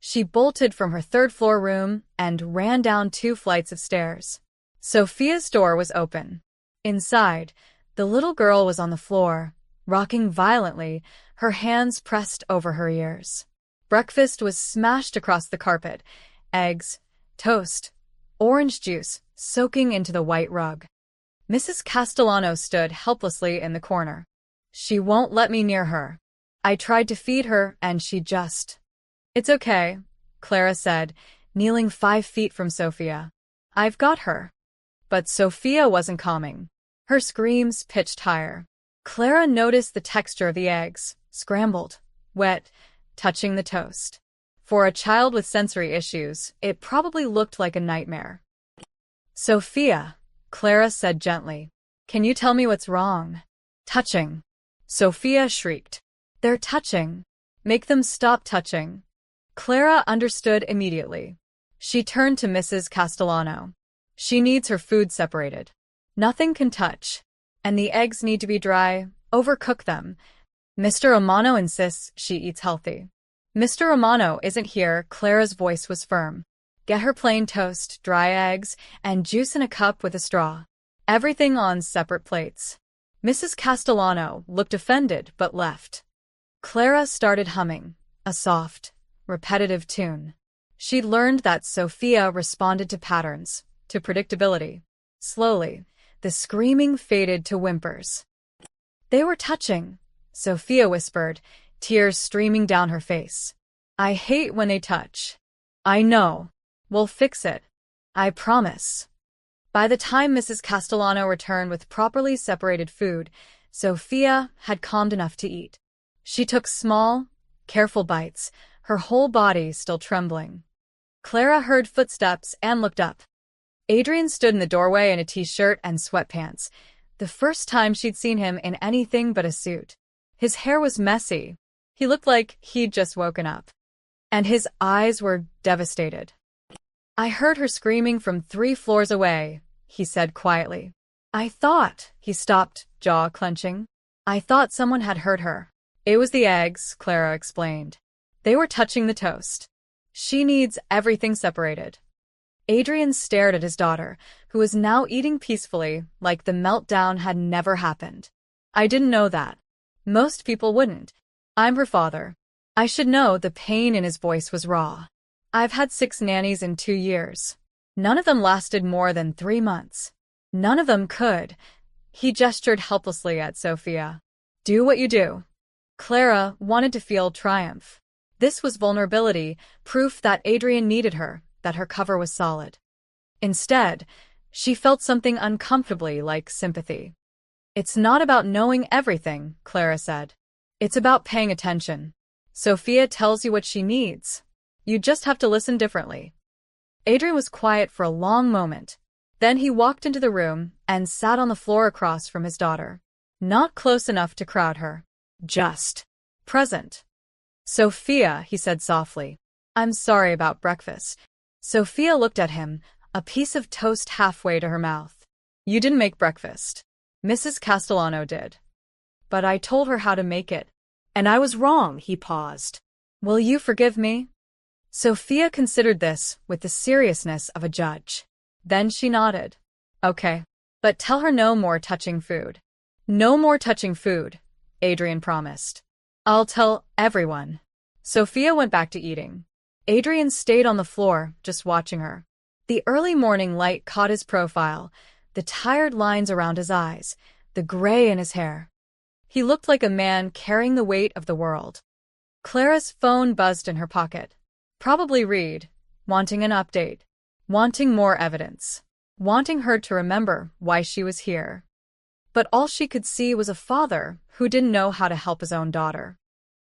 She bolted from her third-floor room and ran down 2 flights of stairs. Sophia's door was open. Inside, the little girl was on the floor, rocking violently, her hands pressed over her ears. Breakfast was smashed across the carpet. Eggs, toast, orange juice soaking into the white rug. Mrs. Castellano stood helplessly in the corner. "She won't let me near her. I tried to feed her and she just..." "It's okay," Clara said, kneeling 5 feet from Sophia. "I've got her." But Sophia wasn't calming. Her screams pitched higher. Clara noticed the texture of the eggs, scrambled, wet, touching the toast. For a child with sensory issues, it probably looked like a nightmare. "Sophia," Clara said gently, "can you tell me what's wrong?" "Touching." Sophia shrieked. "They're touching. Make them stop touching." Clara understood immediately. She turned to Mrs. Castellano. "She needs her food separated. Nothing can touch. And the eggs need to be dry. Overcook them. Mr. Romano insists she eats healthy." "Mr. Romano isn't here," Clara's voice was firm. "Get her plain toast, dry eggs, and juice in a cup with a straw. Everything on separate plates." Mrs. Castellano looked offended but left. Clara started humming, a soft, repetitive tune. She'd learned that Sophia responded to patterns, to predictability. Slowly, the screaming faded to whimpers. "They were touching," Sophia whispered, tears streaming down her face. "I hate when they touch." "I know. We'll fix it. I promise." By the time Mrs. Castellano returned with properly separated food, Sophia had calmed enough to eat. She took small, careful bites, her whole body still trembling. Clara heard footsteps and looked up. Adrian stood in the doorway in a t-shirt and sweatpants, the first time she'd seen him in anything but a suit. His hair was messy. He looked like he'd just woken up. And his eyes were devastated. "I heard her screaming from 3 floors away," he said quietly. "I thought," he stopped, jaw clenching. "I thought someone had hurt her." "It was the eggs," Clara explained. "They were touching the toast. She needs everything separated." Adrian stared at his daughter, who was now eating peacefully, like the meltdown had never happened. "I didn't know that. Most people wouldn't. I'm her father. I should know." The pain in his voice was raw. "I've had 6 nannies in 2 years. None of them lasted more than 3 months. None of them could." He gestured helplessly at Sophia. Do what you do. Clara wanted to feel triumph. This was vulnerability, proof that Adrian needed her, that her cover was solid. Instead, she felt something uncomfortably like sympathy. It's not about knowing everything, Clara said. It's about paying attention. Sophia tells you what she needs. You just have to listen differently. Adrian was quiet for a long moment. Then he walked into the room and sat on the floor across from his daughter. Not close enough to crowd her. Just present. Sophia, he said softly. I'm sorry about breakfast. Sophia looked at him, a piece of toast halfway to her mouth. You didn't make breakfast. Mrs. Castellano did. But I told her how to make it. And I was wrong, he paused. Will you forgive me? Sophia considered this with the seriousness of a judge. Then she nodded. Okay. But tell her no more touching food. No more touching food, Adrian promised. I'll tell everyone. Sophia went back to eating. Adrian stayed on the floor, just watching her. The early morning light caught his profile, the tired lines around his eyes, the gray in his hair. He looked like a man carrying the weight of the world. Clara's phone buzzed in her pocket. Probably Reed, wanting an update, wanting more evidence, wanting her to remember why she was here. But all she could see was a father who didn't know how to help his own daughter.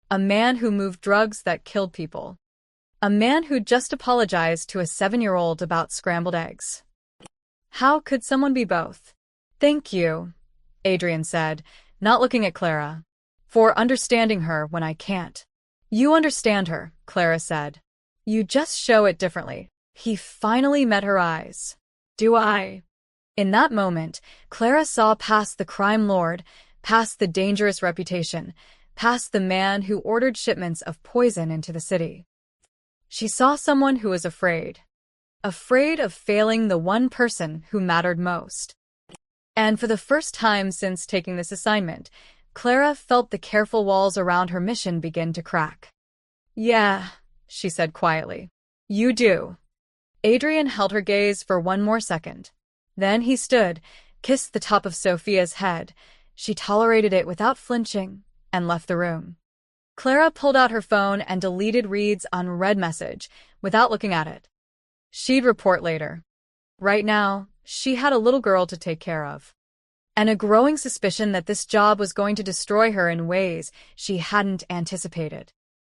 A man who moved drugs that killed people. A man who just apologized to a 7-year-old about scrambled eggs. How could someone be both? Thank you, Adrian said, not looking at Clara, for understanding her when I can't. You understand her, Clara said. You just show it differently. He finally met her eyes. Do I? In that moment, Clara saw past the crime lord, past the dangerous reputation, past the man who ordered shipments of poison into the city. She saw someone who was afraid. Afraid of failing the one person who mattered most. And for the first time since taking this assignment, Clara felt the careful walls around her mission begin to crack. Yeah, she said quietly. You do. Adrian held her gaze for one more second. Then he stood, kissed the top of Sophia's head. She tolerated it without flinching, and left the room. Clara pulled out her phone and deleted Reed's unread message, without looking at it. She'd report later. Right now, she had a little girl to take care of. And a growing suspicion that this job was going to destroy her in ways she hadn't anticipated.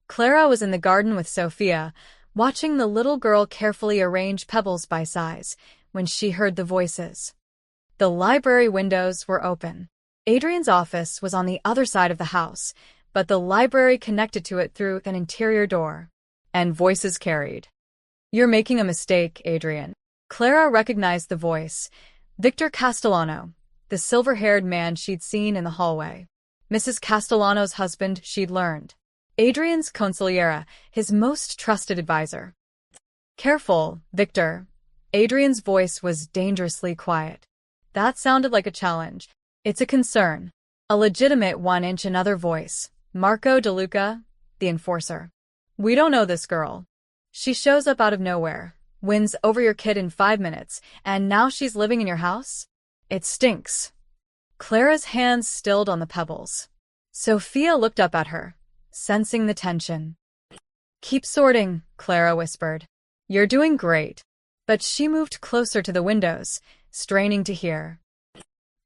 Clara was in the garden with Sophia, watching the little girl carefully arrange pebbles by size, when she heard the voices. The library windows were open. Adrian's office was on the other side of the house, but the library connected to it through an interior door. And voices carried. You're making a mistake, Adrian. Clara recognized the voice. Victor Castellano, the silver-haired man she'd seen in the hallway. Mrs. Castellano's husband, she'd learned. Adrian's consigliere, his most trusted advisor. Careful, Victor. Adrian's voice was dangerously quiet. That sounded like a challenge. It's a concern. A legitimate one. Another voice. Marco De Luca, the enforcer. We don't know this girl. She shows up out of nowhere, wins over your kid in 5 minutes, and now she's living in your house? It stinks. Clara's hands stilled on the pebbles. Sophia looked up at her, sensing the tension. Keep sorting, Clara whispered. You're doing great. But she moved closer to the windows, straining to hear.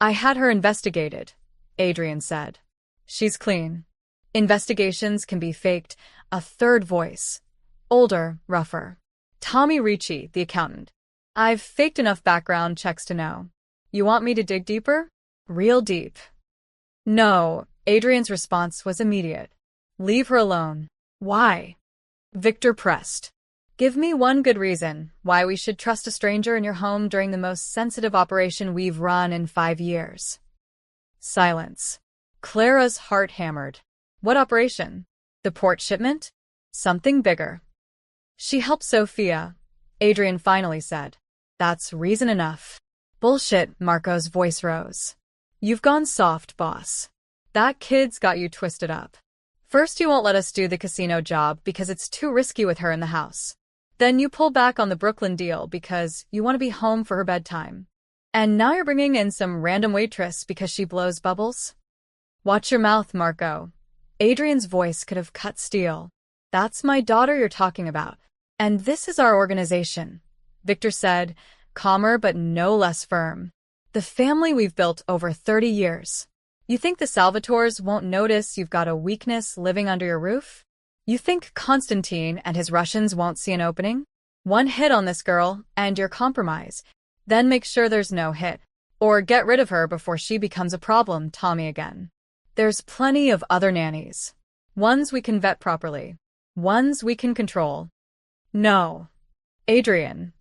I had her investigated, Adrian said. She's clean. Investigations can be faked. A third voice. Older, rougher. Tommy Ricci, the accountant. I've faked enough background checks to know. You want me to dig deeper? Real deep. No, Adrian's response was immediate. Leave her alone. Why? Victor pressed. Give me one good reason why we should trust a stranger in your home during the most sensitive operation we've run in 5 years. Silence. Clara's heart hammered. What operation? The port shipment? Something bigger. She helped Sophia, Adrian finally said. That's reason enough. Bullshit, Marco's voice rose. You've gone soft, boss. That kid's got you twisted up. First you won't let us do the casino job because it's too risky with her in the house. Then you pull back on the Brooklyn deal because you want to be home for her bedtime. And now you're bringing in some random waitress because she blows bubbles? Watch your mouth, Marco. Adrian's voice could have cut steel. That's my daughter you're talking about. And this is our organization, Victor said, calmer but no less firm. The family we've built over 30 years. You think the Salvatores won't notice you've got a weakness living under your roof? You think Constantine and his Russians won't see an opening? One hit on this girl, and you're compromised. Then make sure there's no hit. Or get rid of her before she becomes a problem, Tommy again. There's plenty of other nannies. Ones we can vet properly. Ones we can control. No. Adrian.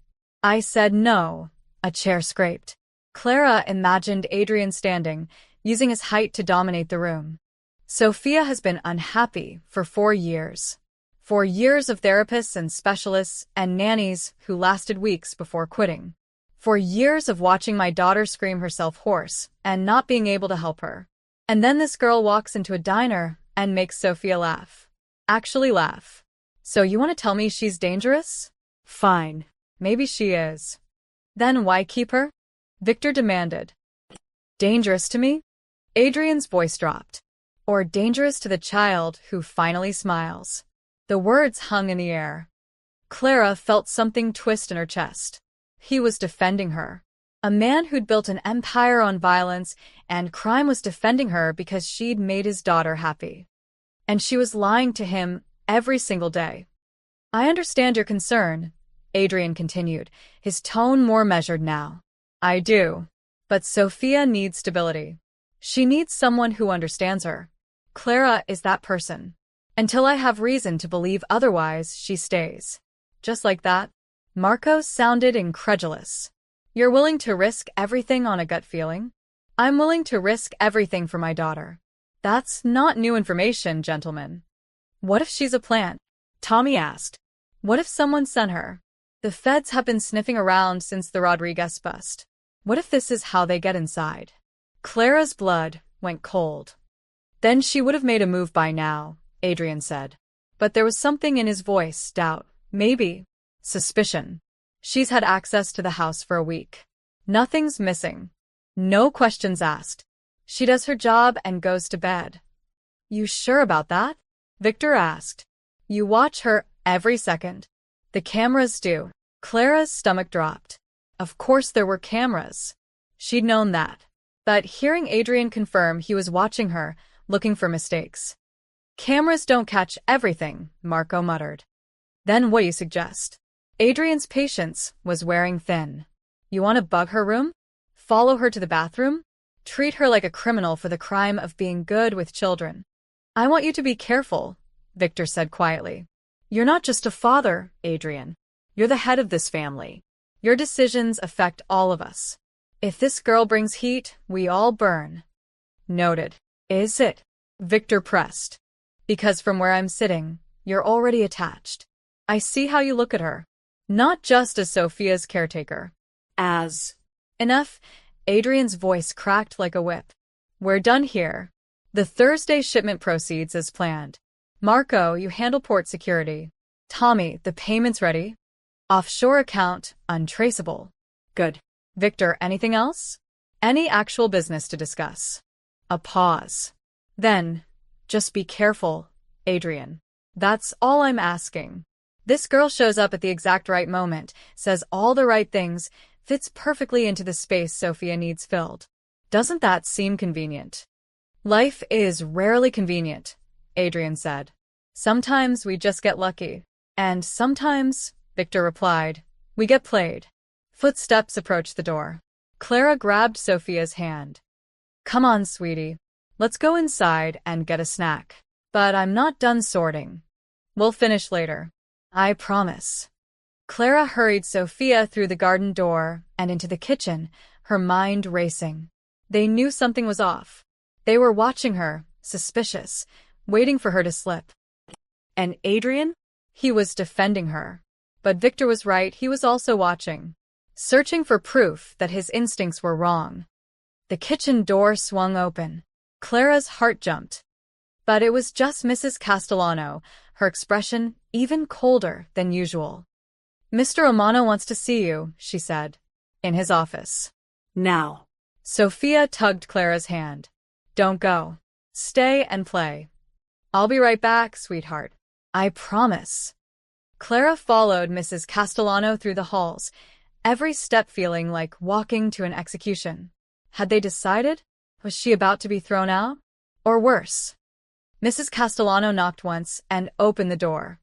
I said no. A chair scraped. Clara imagined Adrian standing, using his height to dominate the room. Sophia has been unhappy for 4 years. 4 years of therapists and specialists and nannies who lasted weeks before quitting. 4 years of watching my daughter scream herself hoarse and not being able to help her. And then this girl walks into a diner and makes Sophia laugh. Actually laugh. So you want to tell me she's dangerous? Fine. Maybe she is. Then why keep her? Victor demanded. Dangerous to me? Adrian's voice dropped. Or dangerous to the child who finally smiles. The words hung in the air. Clara felt something twist in her chest. He was defending her. A man who'd built an empire on violence and crime was defending her because she'd made his daughter happy. And she was lying to him every single day. I understand your concern, Adrian continued, his tone more measured now. I do. But Sophia needs stability. She needs someone who understands her. Clara is that person. Until I have reason to believe otherwise, she stays. Just like that. Marco sounded incredulous. You're willing to risk everything on a gut feeling? I'm willing to risk everything for my daughter. That's not new information, gentlemen. What if she's a plant? Tommy asked. What if someone sent her? The feds have been sniffing around since the Rodriguez bust. What if this is how they get inside? Clara's blood went cold. Then she would have made a move by now, Adrian said. But there was something in his voice, doubt, maybe, suspicion. She's had access to the house for a week. Nothing's missing. No questions asked. She does her job and goes to bed. You sure about that? Victor asked. You watch her every second. The cameras do. Clara's stomach dropped. Of course there were cameras. She'd known that. But hearing Adrian confirm he was watching her, looking for mistakes. Cameras don't catch everything, Marco muttered. Then what do you suggest? Adrian's patience was wearing thin. You want to bug her room? Follow her to the bathroom? Treat her like a criminal for the crime of being good with children. I want you to be careful, Victor said quietly. You're not just a father, Adrian. You're the head of this family. Your decisions affect all of us. If this girl brings heat, we all burn. Noted. Is it? Victor pressed. Because from where I'm sitting, you're already attached. I see how you look at her. Not just as Sophia's caretaker. As. Enough. Adrian's voice cracked like a whip. We're done here. The Thursday shipment proceeds as planned. Marco, you handle port security. Tommy, the payment's ready. Offshore account, untraceable. Good. Victor, anything else? Any actual business to discuss? A pause. Then, just be careful, Adrian. That's all I'm asking. This girl shows up at the exact right moment, says all the right things, fits perfectly into the space Sophia needs filled. Doesn't that seem convenient? Life is rarely convenient, Adrian said. Sometimes we just get lucky. And sometimes, Victor replied, we get played. Footsteps approached the door. Clara grabbed Sophia's hand. Come on, sweetie. Let's go inside and get a snack. But I'm not done sorting. We'll finish later. I promise. Clara hurried Sophia through the garden door and into the kitchen, her mind racing. They knew something was off. They were watching her, suspicious, waiting for her to slip. And Adrian? He was defending her. But Victor was right, he was also watching, searching for proof that his instincts were wrong. The kitchen door swung open. Clara's heart jumped. But it was just Mrs. Castellano, her expression even colder than usual. Mr. Romano wants to see you, she said. In his office. Now. Sophia tugged Clara's hand. Don't go. Stay and play. I'll be right back, sweetheart. I promise. Clara followed Mrs. Castellano through the halls, every step feeling like walking to an execution. Had they decided? Was she about to be thrown out? Or worse? Mrs. Castellano knocked once and opened the door.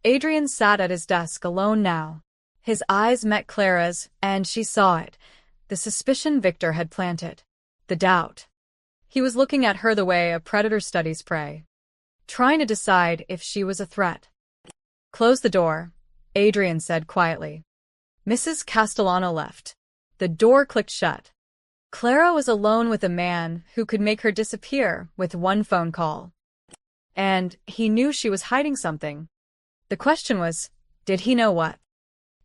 Adrian sat at his desk alone now. His eyes met Clara's, and she saw it. The suspicion Victor had planted. The doubt. He was looking at her the way a predator studies prey, trying to decide if she was a threat. Close the door, Adrian said quietly. Mrs. Castellano left. The door clicked shut. Clara was alone with a man who could make her disappear with one phone call. And he knew she was hiding something. The question was, did he know what?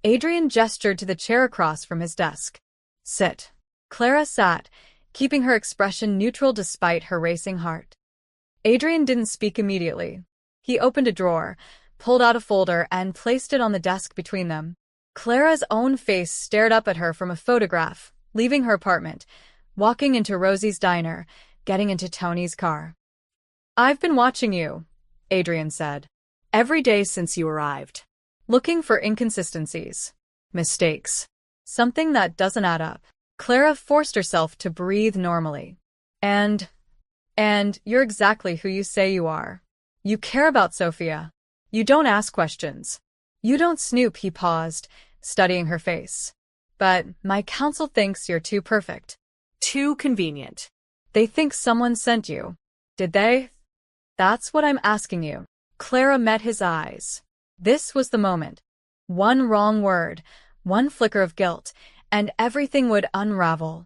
Adrian gestured to the chair across from his desk. Sit. Clara sat, keeping her expression neutral despite her racing heart. Adrian didn't speak immediately. He opened a drawer, pulled out a folder, and placed it on the desk between them. Clara's own face stared up at her from a photograph, leaving her apartment, walking into Rosie's diner, getting into Tony's car. I've been watching you, Adrian said. Every day since you arrived. Looking for inconsistencies. Mistakes. Something that doesn't add up. Clara forced herself to breathe normally. And you're exactly who you say you are. You care about Sophia. You don't ask questions. You don't snoop, he paused, studying her face. But my counsel thinks you're too perfect. Too convenient. They think someone sent you. Did they? That's what I'm asking you. Clara met his eyes. This was the moment. One wrong word, one flicker of guilt, and everything would unravel.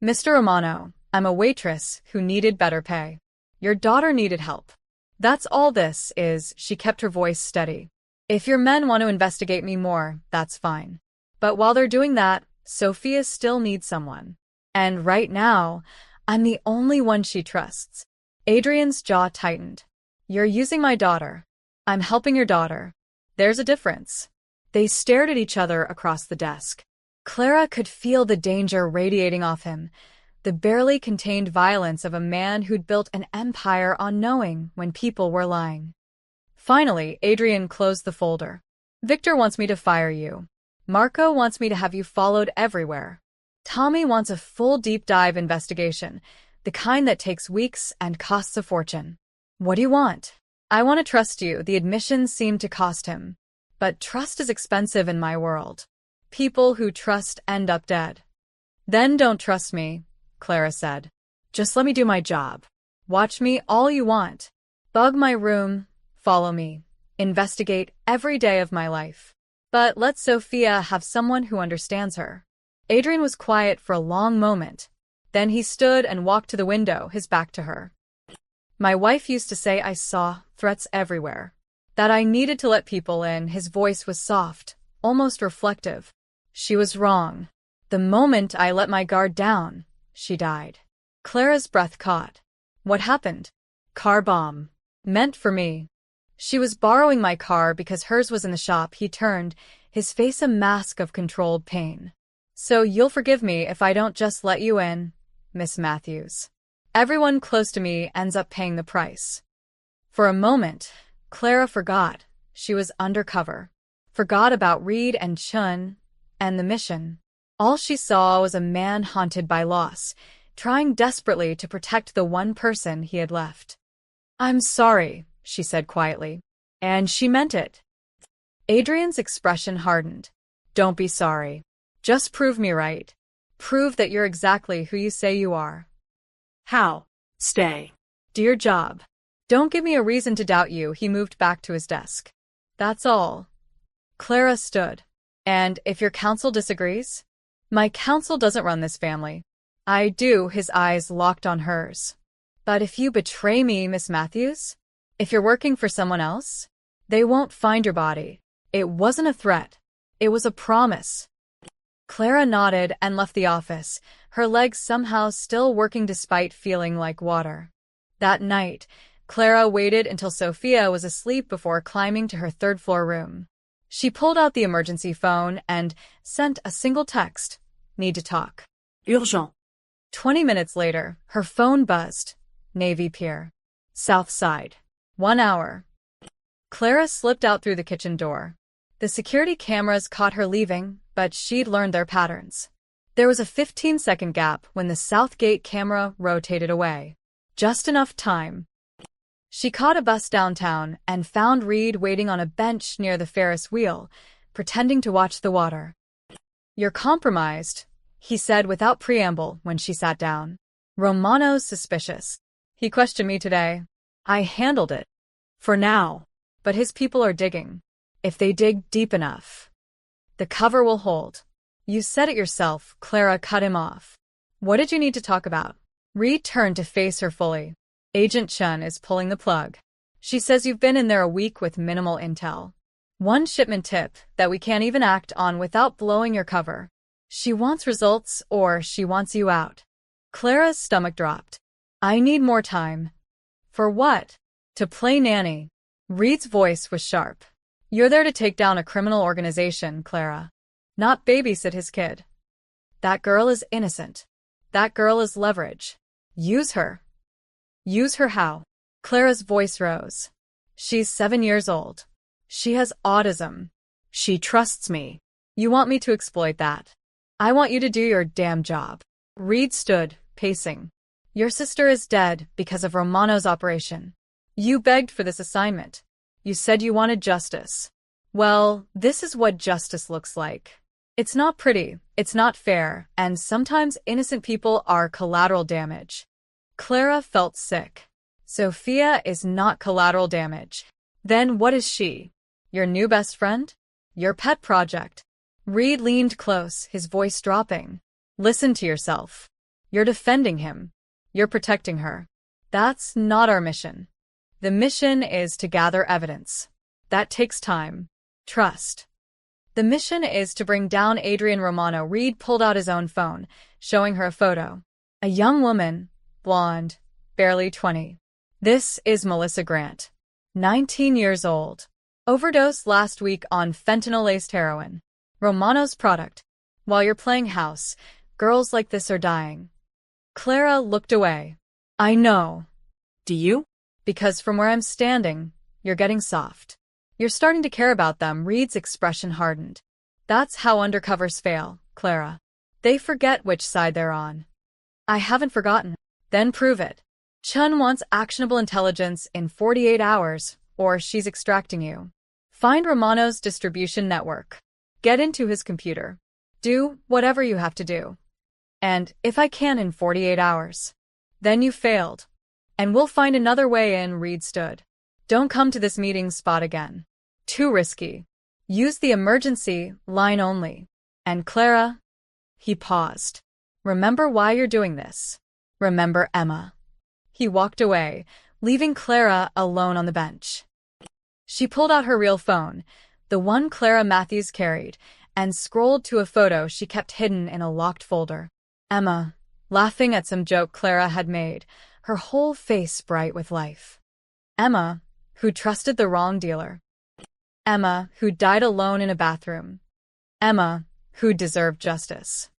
Mr. Romano, I'm a waitress who needed better pay. Your daughter needed help. That's all this is, she kept her voice steady. If your men want to investigate me more, that's fine. But while they're doing that, Sophia still needs someone. And right now, I'm the only one she trusts. Adrian's jaw tightened. You're using my daughter. I'm helping your daughter. There's a difference. They stared at each other across the desk. Clara could feel the danger radiating off him, the barely contained violence of a man who'd built an empire on knowing when people were lying. Finally, Adrian closed the folder. Victor wants me to fire you. Marco wants me to have you followed everywhere. Tommy wants a full deep dive investigation, the kind that takes weeks and costs a fortune. What do you want? I want to trust you, the admission seemed to cost him. But trust is expensive in my world. People who trust end up dead. Then don't trust me, Clara said. Just let me do my job. Watch me all you want. Bug my room, follow me, investigate every day of my life. But let Sophia have someone who understands her. Adrian was quiet for a long moment. Then he stood and walked to the window, his back to her. My wife used to say I saw threats everywhere. That I needed to let people in. His voice was soft, almost reflective. She was wrong. The moment I let my guard down, she died. Clara's breath caught. What happened? Car bomb. Meant for me. She was borrowing my car because hers was in the shop. He turned, his face a mask of controlled pain. So you'll forgive me if I don't just let you in, Miss Matthews. Everyone close to me ends up paying the price. For a moment, Clara forgot she was undercover, forgot about Reed and Chun and the mission. All she saw was a man haunted by loss, trying desperately to protect the one person he had left. I'm sorry, she said quietly. And she meant it. Adrian's expression hardened. Don't be sorry. Just prove me right. Prove that you're exactly who you say you are. How? Stay. Do your job. Don't give me a reason to doubt you. He moved back to his desk. That's all. Clara stood. And if your counsel disagrees? My counsel doesn't run this family. I do, his eyes locked on hers. But if you betray me, Miss Matthews? If you're working for someone else? They won't find your body. It wasn't a threat. It was a promise. Clara nodded and left the office, her legs somehow still working despite feeling like water. That night, Clara waited until Sophia was asleep before climbing to her third-floor room. She pulled out the emergency phone and sent a single text. Need to talk. Urgent. 20 minutes later, her phone buzzed. Navy Pier. South Side. 1 hour. Clara slipped out through the kitchen door. The security cameras caught her leaving, but she'd learned their patterns. There was a 15-second gap when the South Gate camera rotated away. Just enough time. She caught a bus downtown and found Reed waiting on a bench near the Ferris wheel, pretending to watch the water. "You're compromised," he said without preamble when she sat down. "Romano's suspicious. He questioned me today. I handled it. For now. But his people are digging. If they dig deep enough, the cover will hold." "You said it yourself," Clara cut him off. "What did you need to talk about?" Reed turned to face her fully. "Agent Chun is pulling the plug. She says you've been in there a week with minimal intel. One shipment tip that we can't even act on without blowing your cover. She wants results or she wants you out." Clara's stomach dropped. "I need more time." "For what?" "To play nanny." Reed's voice was sharp. "You're there to take down a criminal organization, Clara. Not babysit his kid. That girl is innocent. That girl is leverage. Use her." "Use her how?" Clara's voice rose. "She's 7 years old. She has autism. She trusts me. You want me to exploit that? I want you to do your damn job." Reed stood, pacing. "Your sister is dead because of Romano's operation. You begged for this assignment. You said you wanted justice. Well, this is what justice looks like. It's not pretty, it's not fair, and sometimes innocent people are collateral damage." Clara felt sick. Sophia is not collateral damage. Then what is she? Your new best friend? Your pet project? Reed leaned close, his voice dropping. "Listen to yourself. You're defending him. You're protecting her. That's not our mission. The mission is to gather evidence. That takes time. Trust. The mission is to bring down Adrian Romano." Reed pulled out his own phone, showing her a photo. A young woman, blonde, barely 20. "This is Melissa Grant. 19 years old. Overdosed last week on fentanyl-laced heroin. Romano's product. While you're playing house, girls like this are dying." Clara looked away. "I know." Do you? "Because from where I'm standing, you're getting soft. You're starting to care about them." Reed's expression hardened. "That's how undercovers fail, Clara. They forget which side they're on." "I haven't forgotten." "Then prove it. Chun wants actionable intelligence in 48 hours, or she's extracting you. Find Romano's distribution network. Get into his computer. Do whatever you have to do. And, if I can in 48 hours. Then you failed. And we'll find another way in." Reed stood. "Don't come to this meeting spot again. Too risky. Use the emergency line only. And Clara..." He paused. "Remember why you're doing this. Remember Emma." He walked away, leaving Clara alone on the bench. She pulled out her real phone, the one Clara Matthews carried, and scrolled to a photo she kept hidden in a locked folder. Emma, laughing at some joke Clara had made, her whole face bright with life. Emma, who trusted the wrong dealer. Emma, who died alone in a bathroom. Emma, who deserved justice.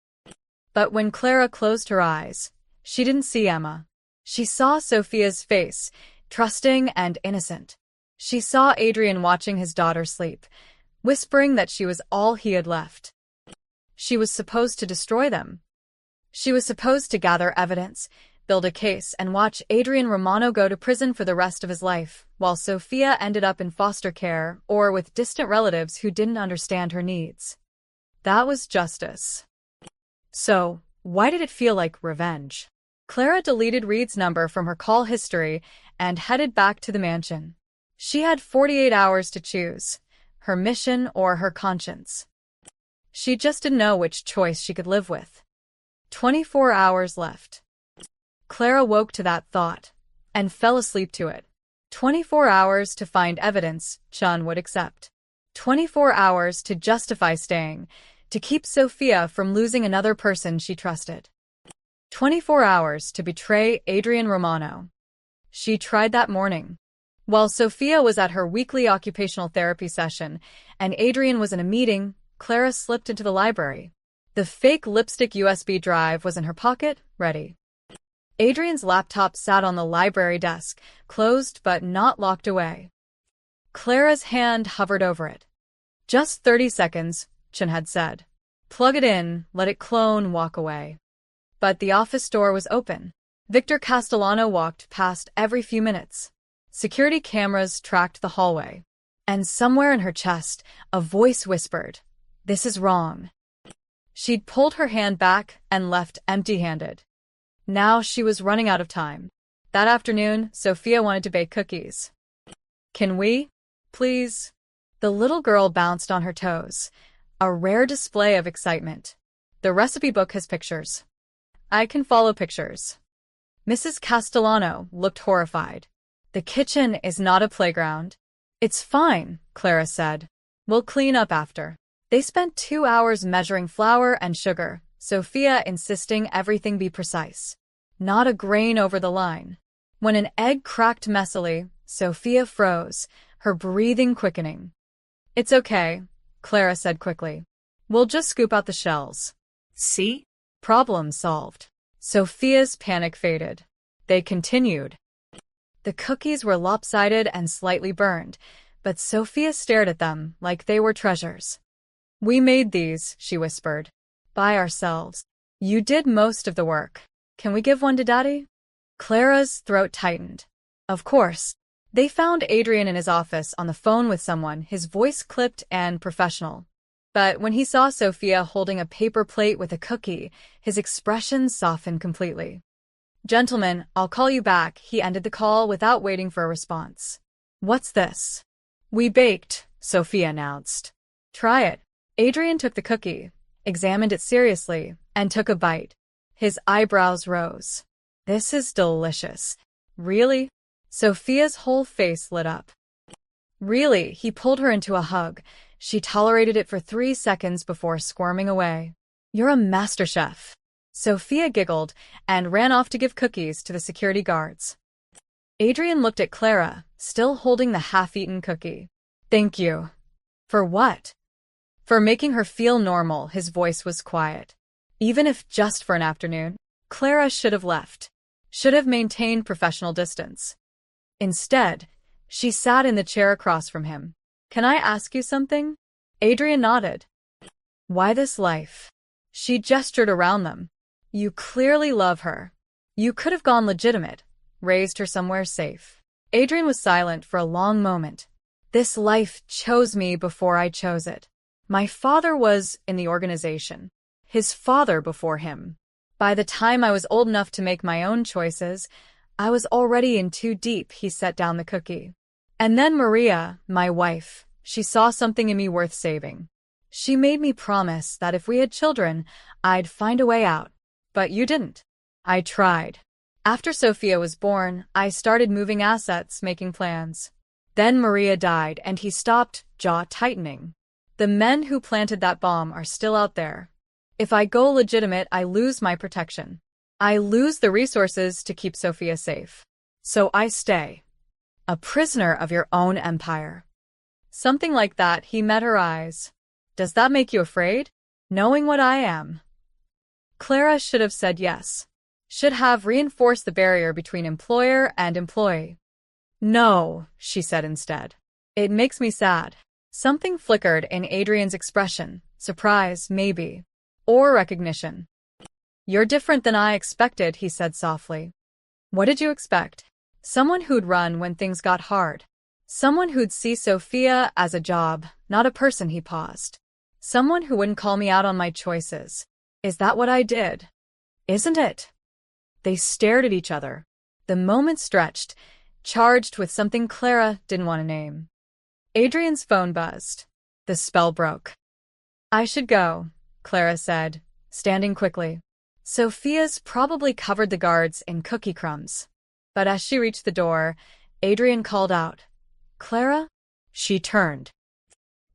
But when Clara closed her eyes, she didn't see Emma. She saw Sophia's face, trusting and innocent. She saw Adrian watching his daughter sleep, whispering that she was all he had left. She was supposed to destroy them. She was supposed to gather evidence, build a case, and watch Adrian Romano go to prison for the rest of his life, while Sophia ended up in foster care or with distant relatives who didn't understand her needs. That was justice. So, why did it feel like revenge? Clara deleted Reed's number from her call history and headed back to the mansion. She had 48 hours to choose, her mission or her conscience. She just didn't know which choice she could live with. 24 hours left. Clara woke to that thought and fell asleep to it. 24 hours to find evidence Chun would accept. 24 hours to justify staying, to keep Sophia from losing another person she trusted. 24 hours to betray Adrian Romano. She tried that morning. While Sophia was at her weekly occupational therapy session and Adrian was in a meeting, Clara slipped into the library. The fake lipstick USB drive was in her pocket, ready. Adrian's laptop sat on the library desk, closed but not locked away. Clara's hand hovered over it. Just 30 seconds, Chen had said. Plug it in, let it clone, walk away. But the office door was open. Victor Castellano walked past every few minutes. Security cameras tracked the hallway. And somewhere in her chest, a voice whispered, "This is wrong." She'd pulled her hand back and left empty-handed. Now she was running out of time. That afternoon, Sophia wanted to bake cookies. "Can we? Please?" The little girl bounced on her toes. A rare display of excitement. "The recipe book has pictures. I can follow pictures." Mrs. Castellano looked horrified. "The kitchen is not a playground." "It's fine," Clara said. "We'll clean up after." They spent 2 hours measuring flour and sugar, Sophia insisting everything be precise. Not a grain over the line. When an egg cracked messily, Sophia froze, her breathing quickening. "It's okay," Clara said quickly. "We'll just scoop out the shells." See? Problem solved. Sophia's panic faded. They continued. The cookies were lopsided and slightly burned, but Sophia stared at them like they were treasures. "We made these," she whispered. "By ourselves. You did most of the work. Can we give one to Daddy?" Clara's throat tightened. Of course. They found Adrian in his office on the phone with someone, his voice clipped and professional. But when he saw Sophia holding a paper plate with a cookie, his expression softened completely. "Gentlemen, I'll call you back," he ended the call without waiting for a response. "What's this?" "We baked," Sophia announced. "Try it." Adrian took the cookie, examined it seriously, and took a bite. His eyebrows rose. "This is delicious." "Really?" Sophia's whole face lit up. "Really?" He pulled her into a hug. She tolerated it for 3 seconds before squirming away. "You're a master chef." Sophia giggled and ran off to give cookies to the security guards. Adrian looked at Clara, still holding the half-eaten cookie. "Thank you." "For what?" "For making her feel normal," his voice was quiet. Even if just for an afternoon, Clara should have left. Should have maintained professional distance. Instead, she sat in the chair across from him. "Can I ask you something?" Adrian nodded. "Why this life?" She gestured around them. "You clearly love her. You could have gone legitimate, raised her somewhere safe." Adrian was silent for a long moment. "This life chose me before I chose it. My father was in the organization. His father before him. By the time I was old enough to make my own choices, I was already in too deep." He set down the cookie. "And then Maria, my wife, she saw something in me worth saving. She made me promise that if we had children, I'd find a way out. But you didn't." "I tried. After Sophia was born, I started moving assets, making plans. Then Maria died, and he stopped, jaw tightening. The men who planted that bomb are still out there. If I go legitimate, I lose my protection. I lose the resources to keep Sophia safe. So I stay. A prisoner of your own empire." Something like that. He met her eyes. "Does that make you afraid? Knowing what I am?" Clara should have said yes. Should have reinforced the barrier between employer and employee. "No," she said instead. "It makes me sad." Something flickered in Adrian's expression. Surprise, maybe. Or recognition. "You're different than I expected," he said softly. "What did you expect?" Someone who'd run when things got hard. Someone who'd see Sophia as a job, not a person. He paused. Someone who wouldn't call me out on my choices. Is that what I did? Isn't it? They stared at each other. The moment stretched, charged with something Clara didn't want to name. Adrian's phone buzzed. The spell broke. "I should go," Clara said, standing quickly. Sophia's probably covered the guards in cookie crumbs. But as she reached the door, Adrian called out, "Clara?" She turned.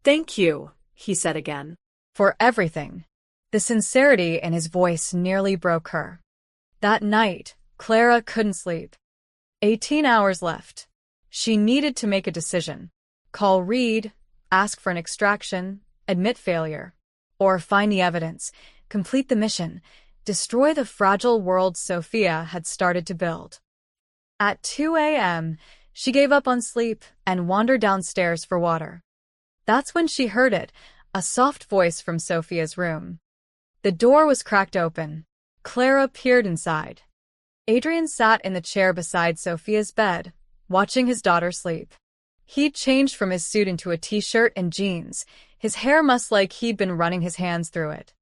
"Thank you," he said again. "For everything." The sincerity in his voice nearly broke her. That night, Clara couldn't sleep. 18 hours left. She needed to make a decision. Call Reed, ask for an extraction, admit failure, or find the evidence, complete the mission, destroy the fragile world Sophia had started to build. At 2 a.m., she gave up on sleep and wandered downstairs for water. That's when she heard it, a soft voice from Sophia's room. The door was cracked open. Clara peered inside. Adrian sat in the chair beside Sophia's bed, watching his daughter sleep. He'd changed from his suit into a t-shirt and jeans, his hair mussed like he'd been running his hands through it.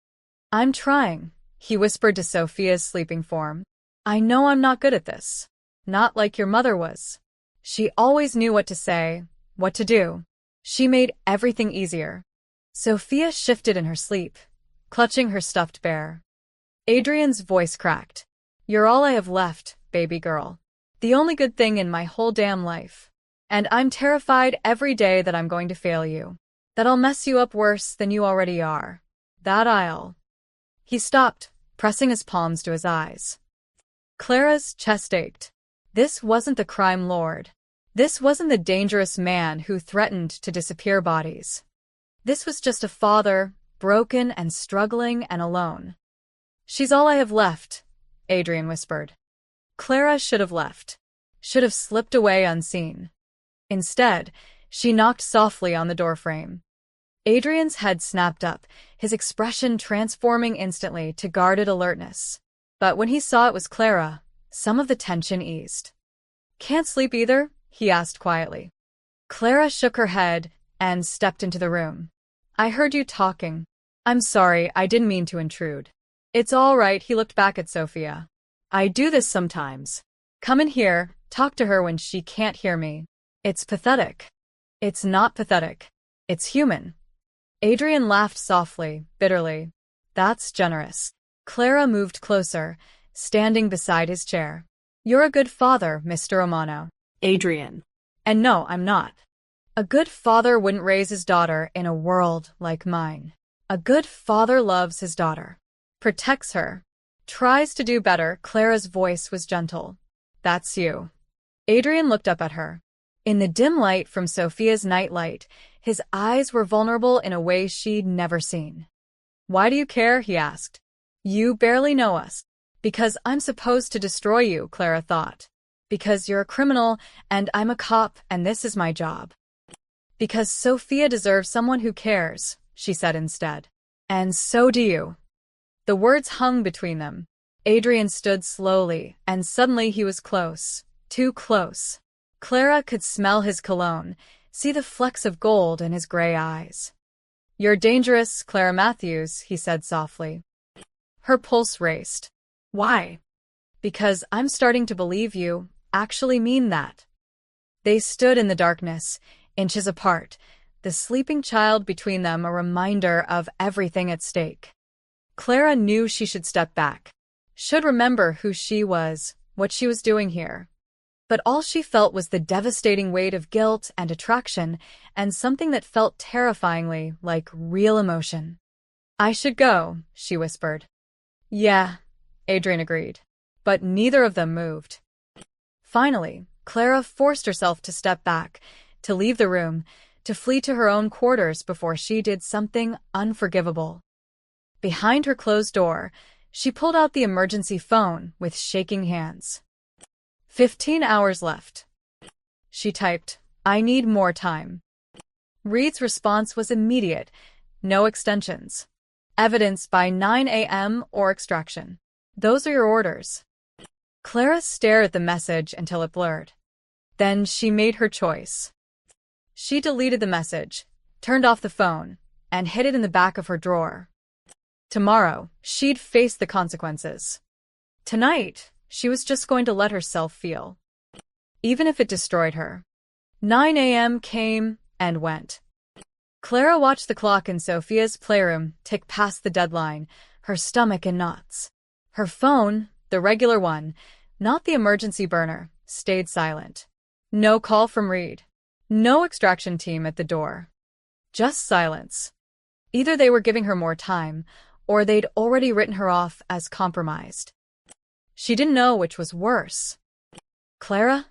"I'm trying," he whispered to Sophia's sleeping form. "I know I'm not good at this. Not like your mother was. She always knew what to say, what to do. She made everything easier." Sophia shifted in her sleep, clutching her stuffed bear. Adrian's voice cracked. "You're all I have left, baby girl. The only good thing in my whole damn life. And I'm terrified every day that I'm going to fail you. That I'll mess you up worse than you already are. That I'll..." He stopped, pressing his palms to his eyes. Clara's chest ached. This wasn't the crime lord. This wasn't the dangerous man who threatened to disappear bodies. This was just a father, broken and struggling and alone. "She's all I have left," Adrian whispered. Clara should have left. Should have slipped away unseen. Instead, she knocked softly on the doorframe. Adrian's head snapped up, his expression transforming instantly to guarded alertness. But when he saw it was Clara, some of the tension eased. "Can't sleep either?" he asked quietly. Clara shook her head and stepped into the room. "I heard you talking. I'm sorry, I didn't mean to intrude." "It's all right," he looked back at Sophia. "I do this sometimes. Come in here, talk to her when she can't hear me. It's pathetic." "It's not pathetic. It's human." Adrian laughed softly, bitterly. "That's generous." Clara moved closer, standing beside his chair. "You're a good father, Mr. Romano." Adrian. "And no, I'm not. A good father wouldn't raise his daughter in a world like mine. A good father loves his daughter. Protects her. Tries to do better." Clara's voice was gentle. "That's you." Adrian looked up at her. In the dim light from Sophia's nightlight, his eyes were vulnerable in a way she'd never seen. "Why do you care?" he asked. "You barely know us." "Because I'm supposed to destroy you," Clara thought. "Because you're a criminal, and I'm a cop, and this is my job." "Because Sophia deserves someone who cares," she said instead. "And so do you." The words hung between them. Adrian stood slowly, and suddenly he was close. Too close. Clara could smell his cologne, see the flecks of gold in his gray eyes. "You're dangerous, Clara Matthews," he said softly. Her pulse raced. "Why?" "Because I'm starting to believe you actually mean that." They stood in the darkness, inches apart, the sleeping child between them a reminder of everything at stake. Clara knew she should step back, should remember who she was, what she was doing here. But all she felt was the devastating weight of guilt and attraction, and something that felt terrifyingly like real emotion. "I should go," she whispered. "Yeah," Adrian agreed. But neither of them moved. Finally, Clara forced herself to step back, to leave the room, to flee to her own quarters before she did something unforgivable. Behind her closed door, she pulled out the emergency phone with shaking hands. 15 hours left. She typed, "I need more time." Reed's response was immediate, no extensions. "Evidence by 9 a.m. or extraction. Those are your orders." Clara stared at the message until it blurred. Then she made her choice. She deleted the message, turned off the phone, and hid it in the back of her drawer. Tomorrow, she'd face the consequences. Tonight, she was just going to let herself feel. Even if it destroyed her. 9 a.m. came and went. Clara watched the clock in Sophia's playroom tick past the deadline, her stomach in knots. Her phone, the regular one, not the emergency burner, stayed silent. No call from Reed. No extraction team at the door. Just silence. Either they were giving her more time, or they'd already written her off as compromised. She didn't know which was worse. "Clara?"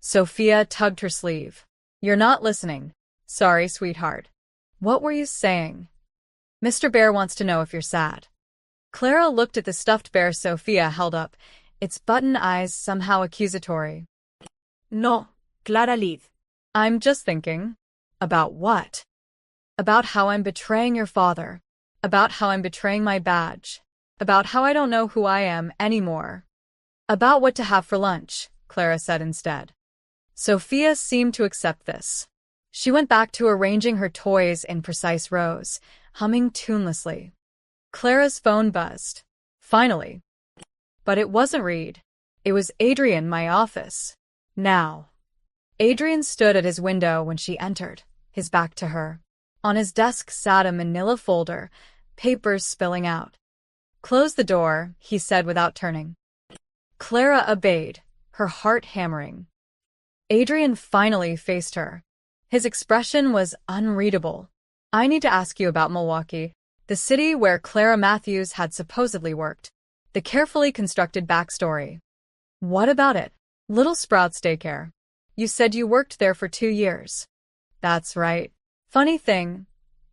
Sophia tugged her sleeve. "You're not listening." "Sorry, sweetheart." "What were you saying?" "Mr. Bear wants to know if you're sad." Clara looked at the stuffed bear Sophia held up, its button eyes somehow accusatory. No, Clara, leave. I'm just thinking. About what? About how I'm betraying your father. About how I'm betraying my badge. About how I don't know who I am anymore. About what to have for lunch, Clara said instead. Sophia seemed to accept this. She went back to arranging her toys in precise rows, humming tunelessly. Clara's phone buzzed. Finally. But it wasn't Reed. It was Adrian, my office. Now. Adrian stood at his window when she entered, his back to her. On his desk sat a manila folder, papers spilling out. Close the door, he said without turning. Clara obeyed, her heart hammering. Adrian finally faced her. His expression was unreadable. I need to ask you about Milwaukee, the city where Clara Matthews had supposedly worked. The carefully constructed backstory. What about it? Little Sprouts Daycare. You said you worked there for 2 years. That's right. Funny thing.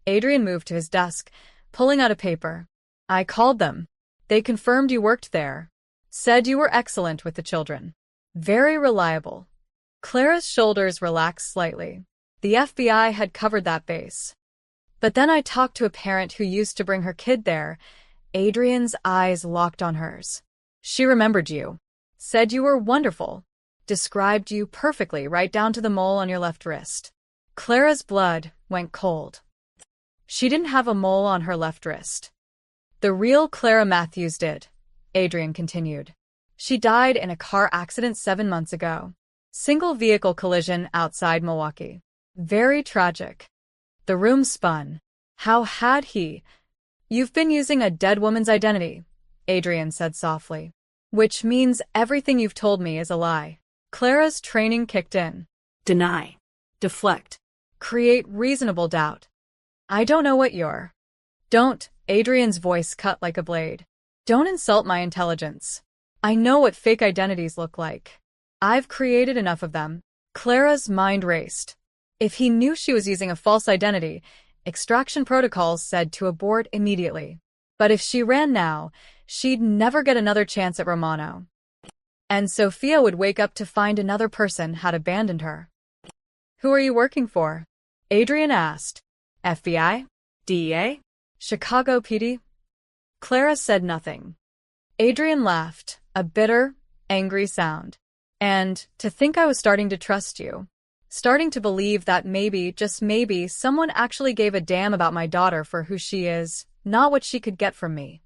Adrian moved to his desk, pulling out a paper. I called them. They confirmed you worked there. Said you were excellent with the children. Very reliable. Clara's shoulders relaxed slightly. The FBI had covered that base. But then I talked to a parent who used to bring her kid there. Adrian's eyes locked on hers. She remembered you. Said you were wonderful. Described you perfectly right down to the mole on your left wrist. Clara's blood went cold. She didn't have a mole on her left wrist. The real Clara Matthews did, Adrian continued. She died in a car accident 7 months ago. Single vehicle collision outside Milwaukee. Very tragic. The room spun. How had he? You've been using a dead woman's identity, Adrian said softly. Which means everything you've told me is a lie. Clara's training kicked in. Deny. Deflect. Create reasonable doubt. I don't know what you're. Don't, Adrian's voice cut like a blade. Don't insult my intelligence. I know what fake identities look like. I've created enough of them. Clara's mind raced. If he knew she was using a false identity, extraction protocols said to abort immediately. But if she ran now, she'd never get another chance at Romano. And Sophia would wake up to find another person had abandoned her. Who are you working for? Adrian asked. FBI? DEA? Chicago PD? Clara said nothing. Adrian laughed, a bitter, angry sound. And to think I was starting to trust you. Starting to believe that maybe, just maybe, someone actually gave a damn about my daughter for who she is, not what she could get from me.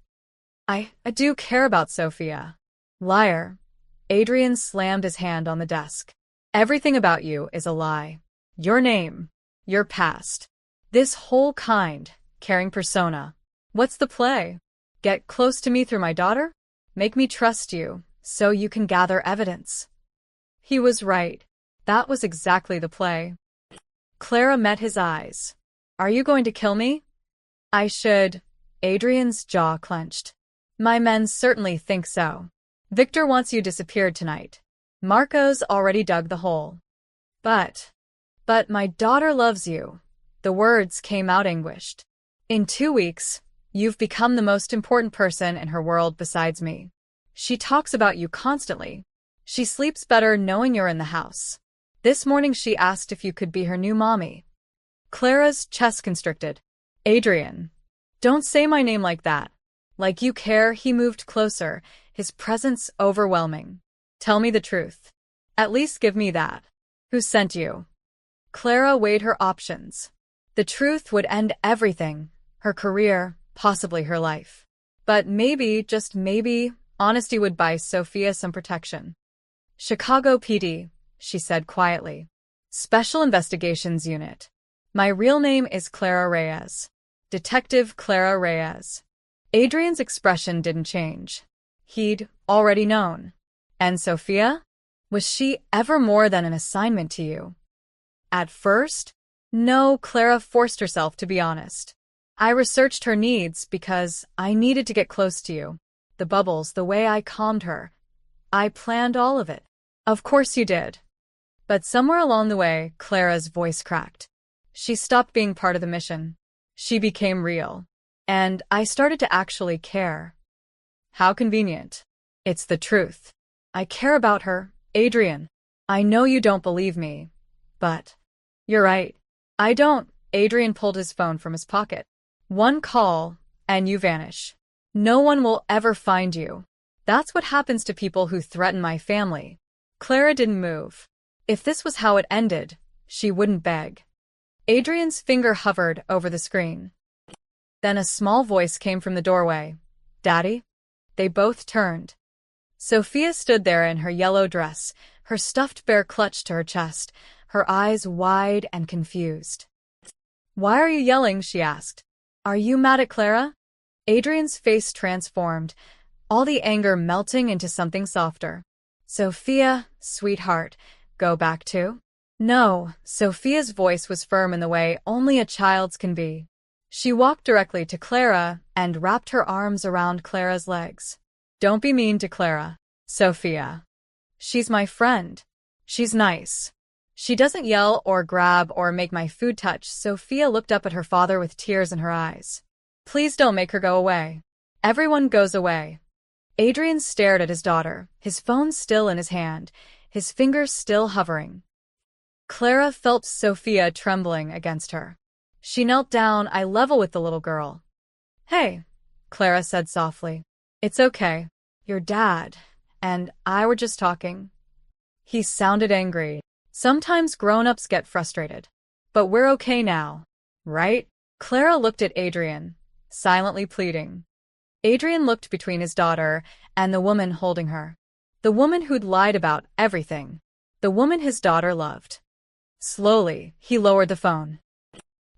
I do care about Sophia. Liar. Adrian slammed his hand on the desk. Everything about you is a lie. Your name. Your past. This whole caring persona. What's the play? Get close to me through my daughter? Make me trust you, so you can gather evidence. He was right. That was exactly the play. Clara met his eyes. Are you going to kill me? I should. Adrian's jaw clenched. My men certainly think so. Victor wants you disappeared tonight. Marco's already dug the hole. But my daughter loves you. The words came out anguished. In 2 weeks, you've become the most important person in her world besides me. She talks about you constantly. She sleeps better knowing you're in the house. This morning she asked if you could be her new mommy. Clara's chest constricted. Adrian. Don't say my name like that. Like you care. He moved closer, his presence overwhelming. Tell me the truth. At least give me that. Who sent you? Clara weighed her options. The truth would end everything, her career, possibly her life. But maybe, just maybe, honesty would buy Sophia some protection. Chicago PD, she said quietly. Special Investigations Unit. My real name is Clara Reyes. Detective Clara Reyes. Adrian's expression didn't change. He'd already known. And Sophia? Was she ever more than an assignment to you? At first? No, Clara forced herself to be honest. I researched her needs because I needed to get close to you. The bubbles, the way I calmed her. I planned all of it. Of course you did. But somewhere along the way, Clara's voice cracked. She stopped being part of the mission. She became real. And I started to actually care. How convenient. It's the truth. I care about her, Adrian. I know you don't believe me, but you're right. I don't. Adrian pulled his phone from his pocket. One call, and you vanish. No one will ever find you. That's what happens to people who threaten my family. Clara didn't move. If this was how it ended, she wouldn't beg. Adrian's finger hovered over the screen. Then a small voice came from the doorway. Daddy? They both turned. Sophia stood there in her yellow dress, her stuffed bear clutched to her chest, her eyes wide and confused. Why are you yelling? She asked. Are you mad at Clara? Adrian's face transformed, all the anger melting into something softer. Sophia, sweetheart, go back to? No, Sophia's voice was firm in the way only a child's can be. She walked directly to Clara and wrapped her arms around Clara's legs. Don't be mean to Clara, Sophia. She's my friend. She's nice. She doesn't yell or grab or make my food touch. Sophia looked up at her father with tears in her eyes. Please don't make her go away. Everyone goes away. Adrian stared at his daughter, his phone still in his hand, his fingers still hovering. Clara felt Sophia trembling against her. She knelt down, eye level with the little girl. Hey, Clara said softly. It's okay. Your dad and I were just talking. He sounded angry. Sometimes grown-ups get frustrated. But we're okay now, right? Clara looked at Adrian, silently pleading. Adrian looked between his daughter and the woman holding her. The woman who'd lied about everything. The woman his daughter loved. Slowly, he lowered the phone.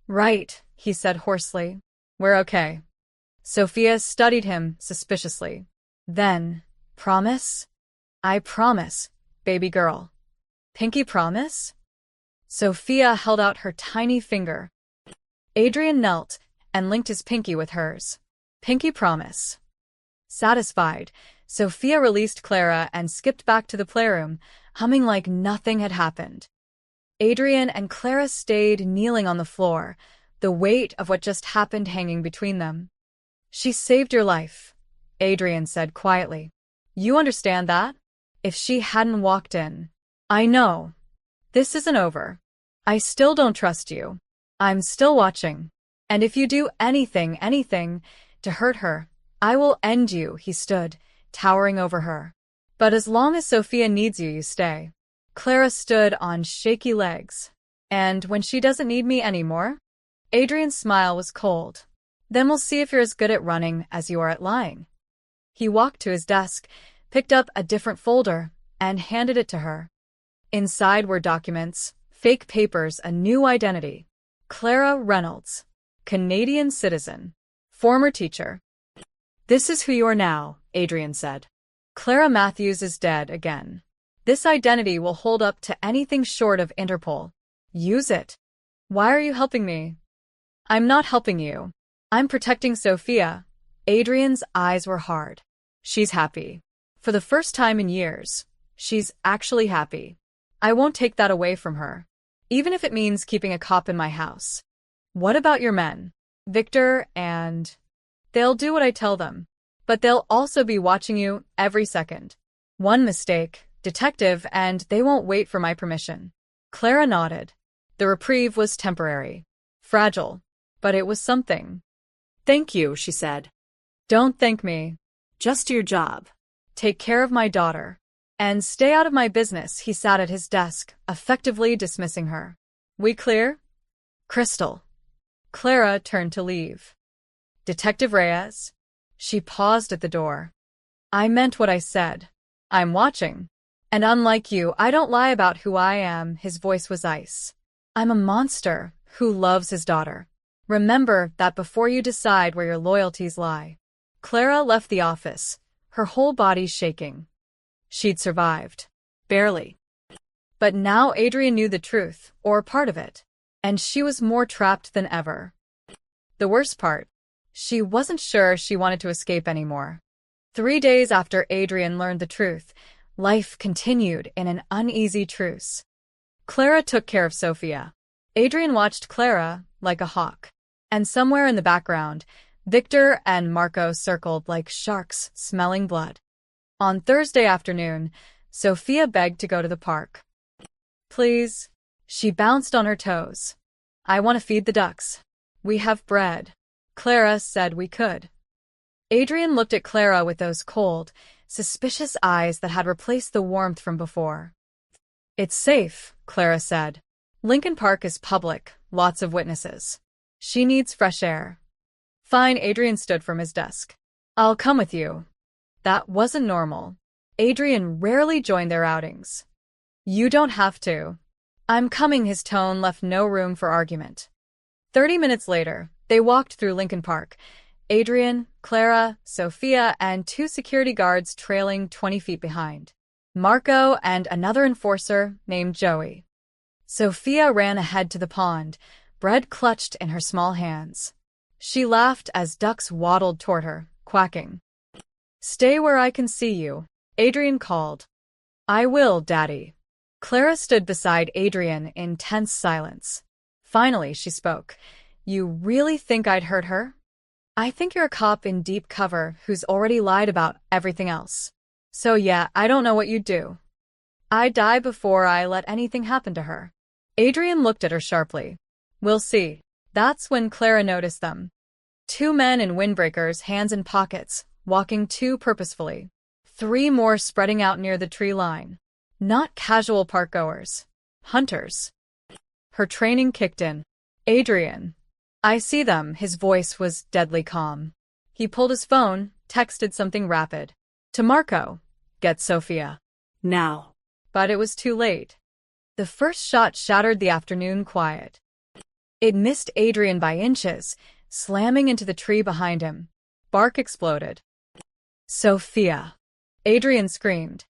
Right, he said hoarsely. We're okay. Sophia studied him suspiciously. Then, promise? I promise, baby girl. Pinky promise? Sophia held out her tiny finger. Adrian knelt and linked his pinky with hers. Pinky promise. Satisfied, Sophia released Clara and skipped back to the playroom, humming like nothing had happened. Adrian and Clara stayed kneeling on the floor, the weight of what just happened hanging between them. She saved your life, Adrian said quietly. You understand that? If she hadn't walked in. I know. This isn't over. I still don't trust you. I'm still watching. And if you do anything to hurt her, I will end you. He stood, towering over her. But as long as Sophia needs you, you stay. Clara stood on shaky legs. And when she doesn't need me anymore? Adrian's smile was cold. Then we'll see if you're as good at running as you are at lying. He walked to his desk, picked up a different folder, and handed it to her. Inside were documents, fake papers, a new identity. Clara Reynolds, Canadian citizen, former teacher. This is who you are now, Adrian said. Clara Matthews is dead again. This identity will hold up to anything short of Interpol. Use it. Why are you helping me? I'm not helping you. I'm protecting Sophia. Adrian's eyes were hard. She's happy. For the first time in years, she's actually happy. I won't take that away from her, even if it means keeping a cop in my house. What about your men? Victor and... They'll do what I tell them, but they'll also be watching you every second. One mistake, detective, and they won't wait for my permission. Clara nodded. The reprieve was temporary. Fragile, but it was something. Thank you, she said. Don't thank me. Just your job. Take care of my daughter. And stay out of my business. He sat at his desk, effectively dismissing her. We clear? Crystal. Clara turned to leave. Detective Reyes? She paused at the door. I meant what I said. I'm watching. And unlike you, I don't lie about who I am. His voice was ice. I'm a monster who loves his daughter. Remember that before you decide where your loyalties lie. Clara left the office, her whole body shaking. She'd survived. Barely. But now Adrian knew the truth, or part of it, and she was more trapped than ever. The worst part, she wasn't sure she wanted to escape anymore. 3 days after Adrian learned the truth, life continued in an uneasy truce. Clara took care of Sophia. Adrian watched Clara like a hawk. And somewhere in the background, Victor and Marco circled like sharks smelling blood. On Thursday afternoon, Sophia begged to go to the park. Please. She bounced on her toes. I want to feed the ducks. We have bread. Clara said we could. Adrian looked at Clara with those cold, suspicious eyes that had replaced the warmth from before. It's safe, Clara said. Lincoln Park is public, lots of witnesses. She needs fresh air. Fine, Adrian stood from his desk. I'll come with you. That wasn't normal. Adrian rarely joined their outings. You don't have to. I'm coming. His tone left no room for argument. 30 minutes later, they walked through Lincoln Park. Adrian, Clara, Sophia, and 2 security guards trailing 20 feet behind. Marco and another enforcer named Joey. Sophia ran ahead to the pond, bread clutched in her small hands. She laughed as ducks waddled toward her, quacking. Stay where I can see you, Adrian called. I will, Daddy. Clara stood beside Adrian in tense silence. Finally, she spoke. You really think I'd hurt her? I think you're a cop in deep cover who's already lied about everything else. So yeah, I don't know what you'd do. I'd die before I let anything happen to her. Adrian looked at her sharply. We'll see. That's when Clara noticed them. 2 men in windbreakers, hands in pockets, walking too purposefully. 3 more spreading out near the tree line. Not casual parkgoers. Hunters. Her training kicked in. Adrian. I see them. His voice was deadly calm. He pulled his phone, texted something rapid. To Marco. Get Sophia. Now. But it was too late. The first shot shattered the afternoon quiet. It missed Adrian by inches, slamming into the tree behind him. Bark exploded. Sophia. Adrian screamed.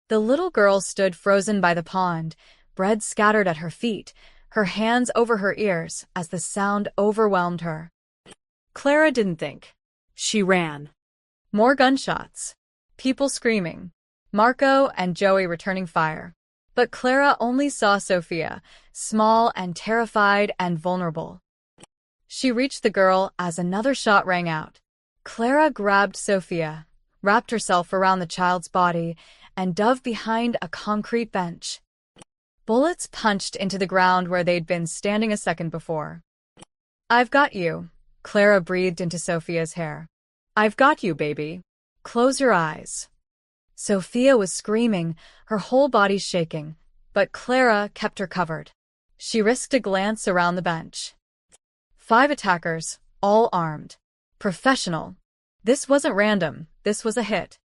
The little girl stood frozen by the pond, bread scattered at her feet, her hands over her ears as the sound overwhelmed her. Clara didn't think. She ran. More gunshots. People screaming. Marco and Joey returning fire. But Clara only saw Sophia, small and terrified and vulnerable. She reached the girl as another shot rang out. Clara grabbed Sophia, wrapped herself around the child's body, and dove behind a concrete bench. Bullets punched into the ground where they'd been standing a second before. I've got you, Clara breathed into Sophia's hair. I've got you, baby. Close your eyes. Sophia was screaming, her whole body shaking, but Clara kept her covered. She risked a glance around the bench. 5 attackers, all armed. Professional. This wasn't random, this was a hit.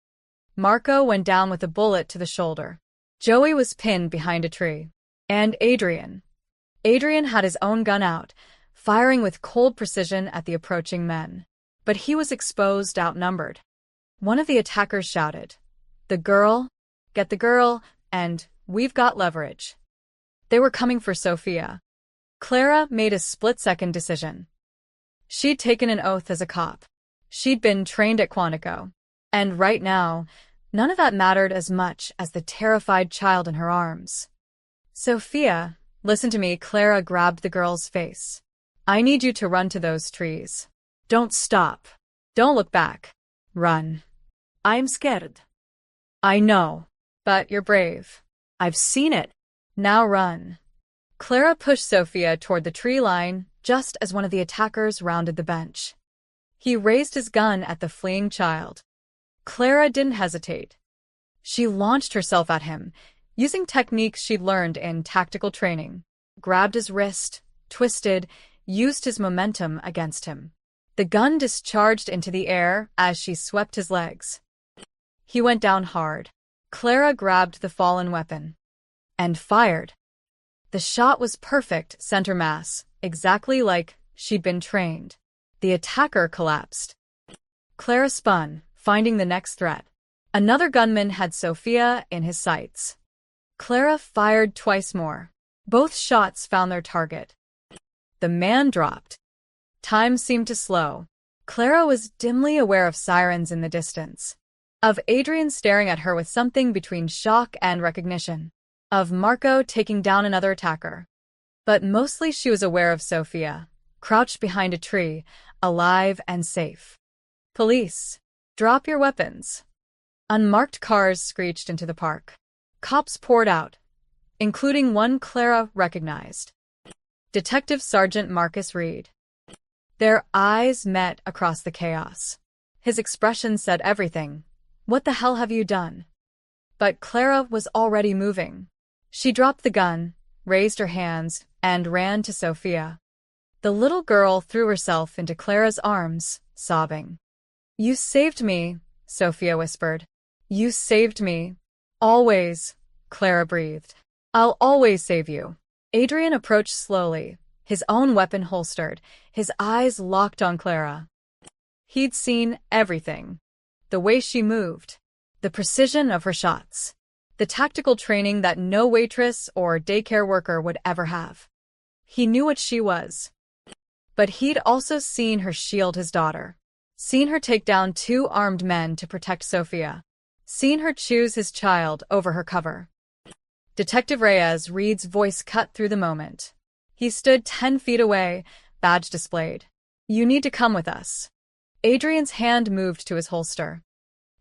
Marco went down with a bullet to the shoulder. Joey was pinned behind a tree. And Adrian. Adrian had his own gun out, firing with cold precision at the approaching men. But he was exposed, outnumbered. One of the attackers shouted, "The girl, get the girl, and we've got leverage." They were coming for Sophia. Clara made a split-second decision. She'd taken an oath as a cop. She'd been trained at Quantico. And right now, none of that mattered as much as the terrified child in her arms. Sophia, listen to me, Clara grabbed the girl's face. I need you to run to those trees. Don't stop. Don't look back. Run. I'm scared. I know, but you're brave. I've seen it. Now run. Clara pushed Sophia toward the tree line just as one of the attackers rounded the bench. He raised his gun at the fleeing child. Clara didn't hesitate. She launched herself at him, using techniques she'd learned in tactical training, grabbed his wrist, twisted, used his momentum against him. The gun discharged into the air as she swept his legs. He went down hard. Clara grabbed the fallen weapon and fired. The shot was perfect, center mass, exactly like she'd been trained. The attacker collapsed. Clara spun, finding the next threat. Another gunman had Sophia in his sights. Clara fired twice more. Both shots found their target. The man dropped. Time seemed to slow. Clara was dimly aware of sirens in the distance. Of Adrian staring at her with something between shock and recognition. Of Marco taking down another attacker. But mostly she was aware of Sophia, crouched behind a tree, alive and safe. Police, drop your weapons. Unmarked cars screeched into the park. Cops poured out, including one Clara recognized. Detective Sergeant Marcus Reed. Their eyes met across the chaos. His expression said everything. What the hell have you done? But Clara was already moving. She dropped the gun, raised her hands, and ran to Sophia. The little girl threw herself into Clara's arms, sobbing. You saved me, Sophia whispered. You saved me. Always, Clara breathed. I'll always save you. Adrian approached slowly, his own weapon holstered, his eyes locked on Clara. He'd seen everything. The way she moved, the precision of her shots, the tactical training that no waitress or daycare worker would ever have. He knew what she was. But he'd also seen her shield his daughter, seen her take down 2 armed men to protect Sophia, seen her choose his child over her cover. Detective Reed's voice cut through the moment. He stood 10 feet away, badge displayed. You need to come with us. Adrian's hand moved to his holster.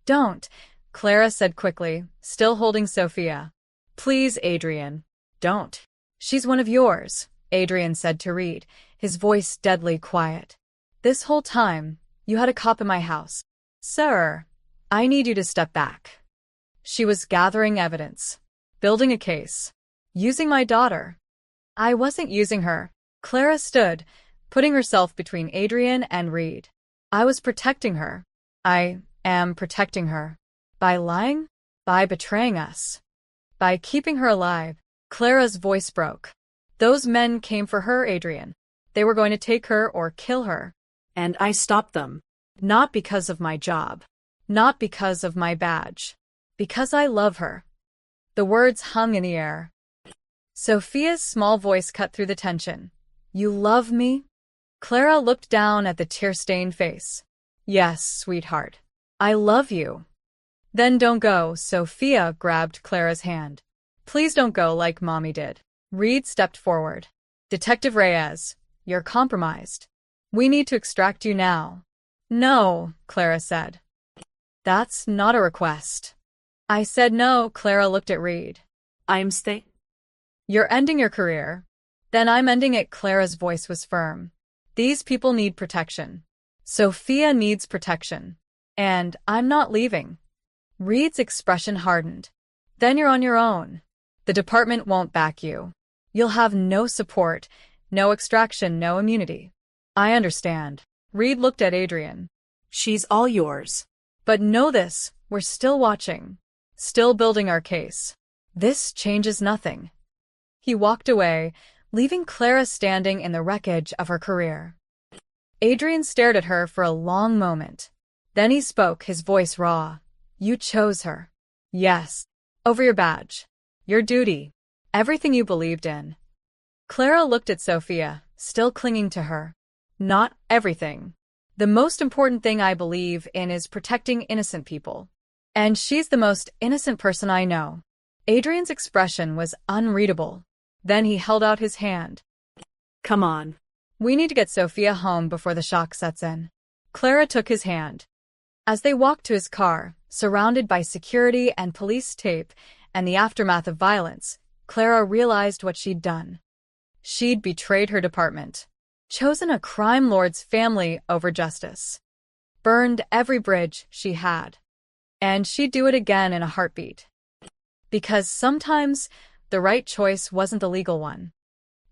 Don't, Clara said quickly, still holding Sophia. Please, Adrian, don't. She's one of yours, Adrian said to Reed, his voice deadly quiet. This whole time, you had a cop in my house. Sir, I need you to step back. She was gathering evidence, building a case, using my daughter. I wasn't using her. Clara stood, putting herself between Adrian and Reed. I was protecting her. I am protecting her. By lying? By betraying us. By keeping her alive. Clara's voice broke. Those men came for her, Adrian. They were going to take her or kill her. And I stopped them. Not because of my job. Not because of my badge. Because I love her. The words hung in the air. Sophia's small voice cut through the tension. You love me? Clara looked down at the tear-stained face. Yes, sweetheart. I love you. Then don't go, Sophia grabbed Clara's hand. Please don't go like Mommy did. Reed stepped forward. Detective Reyes, you're compromised. We need to extract you now. No, Clara said. That's not a request. I said no, Clara looked at Reed. I'm staying. You're ending your career. Then I'm ending it, Clara's voice was firm. These people need protection. Sophia needs protection. And I'm not leaving. Reed's expression hardened. Then you're on your own. The department won't back you. You'll have no support, no extraction, no immunity. I understand. Reed looked at Adrian. She's all yours. But know this, we're still watching. Still building our case. This changes nothing. He walked away, leaving Clara standing in the wreckage of her career. Adrian stared at her for a long moment. Then he spoke, his voice raw. You chose her. Yes. Over your badge. Your duty. Everything you believed in. Clara looked at Sophia, still clinging to her. Not everything. The most important thing I believe in is protecting innocent people. And she's the most innocent person I know. Adrian's expression was unreadable. Then he held out his hand. Come on. We need to get Sophia home before the shock sets in. Clara took his hand. As they walked to his car, surrounded by security and police tape and the aftermath of violence, Clara realized what she'd done. She'd betrayed her department, chosen a crime lord's family over justice, burned every bridge she had. And she'd do it again in a heartbeat. Because sometimes the right choice wasn't the legal one.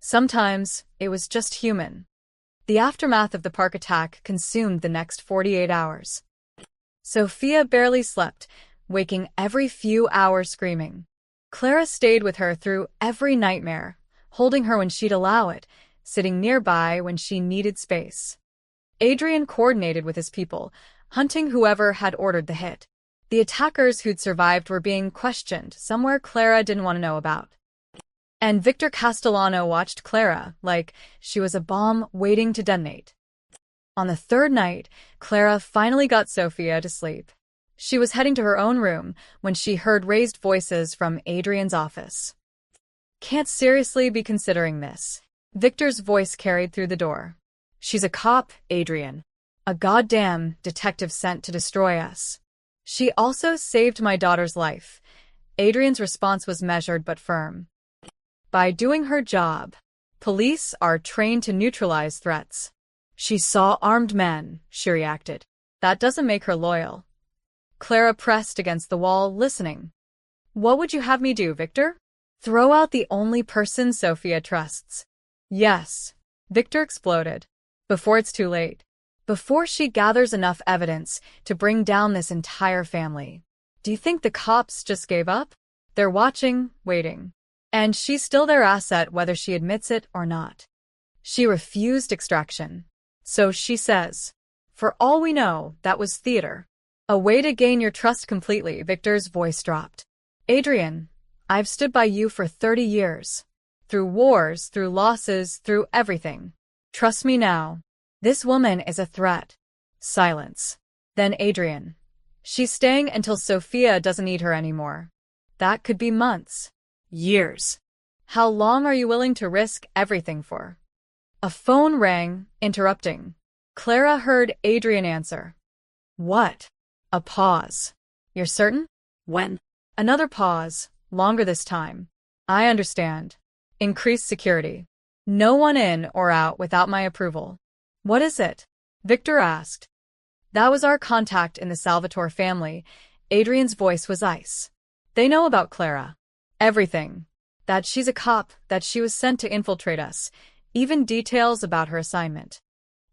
Sometimes it was just human. The aftermath of the park attack consumed the next 48 hours. Sophia barely slept, waking every few hours screaming. Clara stayed with her through every nightmare, holding her when she'd allow it, sitting nearby when she needed space. Adrian coordinated with his people, hunting whoever had ordered the hit. The attackers who'd survived were being questioned, somewhere Clara didn't want to know about. And Victor Castellano watched Clara like she was a bomb waiting to detonate. On the third night, Clara finally got Sophia to sleep. She was heading to her own room when she heard raised voices from Adrian's office. Can't seriously be considering this. Victor's voice carried through the door. She's a cop, Adrian. A goddamn detective sent to destroy us. She also saved my daughter's life. Adrian's response was measured but firm. By doing her job, police are trained to neutralize threats. She saw armed men, she reacted. That doesn't make her loyal. Clara pressed against the wall, listening. What would you have me do, Victor? Throw out the only person Sophia trusts. Yes, Victor exploded. Before it's too late. Before she gathers enough evidence to bring down this entire family. Do you think the cops just gave up? They're watching, waiting. And she's still their asset whether she admits it or not. She refused extraction. So she says, for all we know, that was theater. A way to gain your trust completely. Victor's voice dropped. Adrian, I've stood by you for 30 years. Through wars, through losses, through everything. Trust me now. This woman is a threat. Silence. Then Adrian. She's staying until Sophia doesn't need her anymore. That could be months. Years. How long are you willing to risk everything for? A phone rang, interrupting. Clara heard Adrian answer. What? A pause. You're certain? When? Another pause, longer this time. I understand. Increased security. No one in or out without my approval. What is it? Victor asked. That was our contact in the Salvatore family. Adrian's voice was ice. They know about Clara. Everything. That she's a cop, that she was sent to infiltrate us. Even details about her assignment.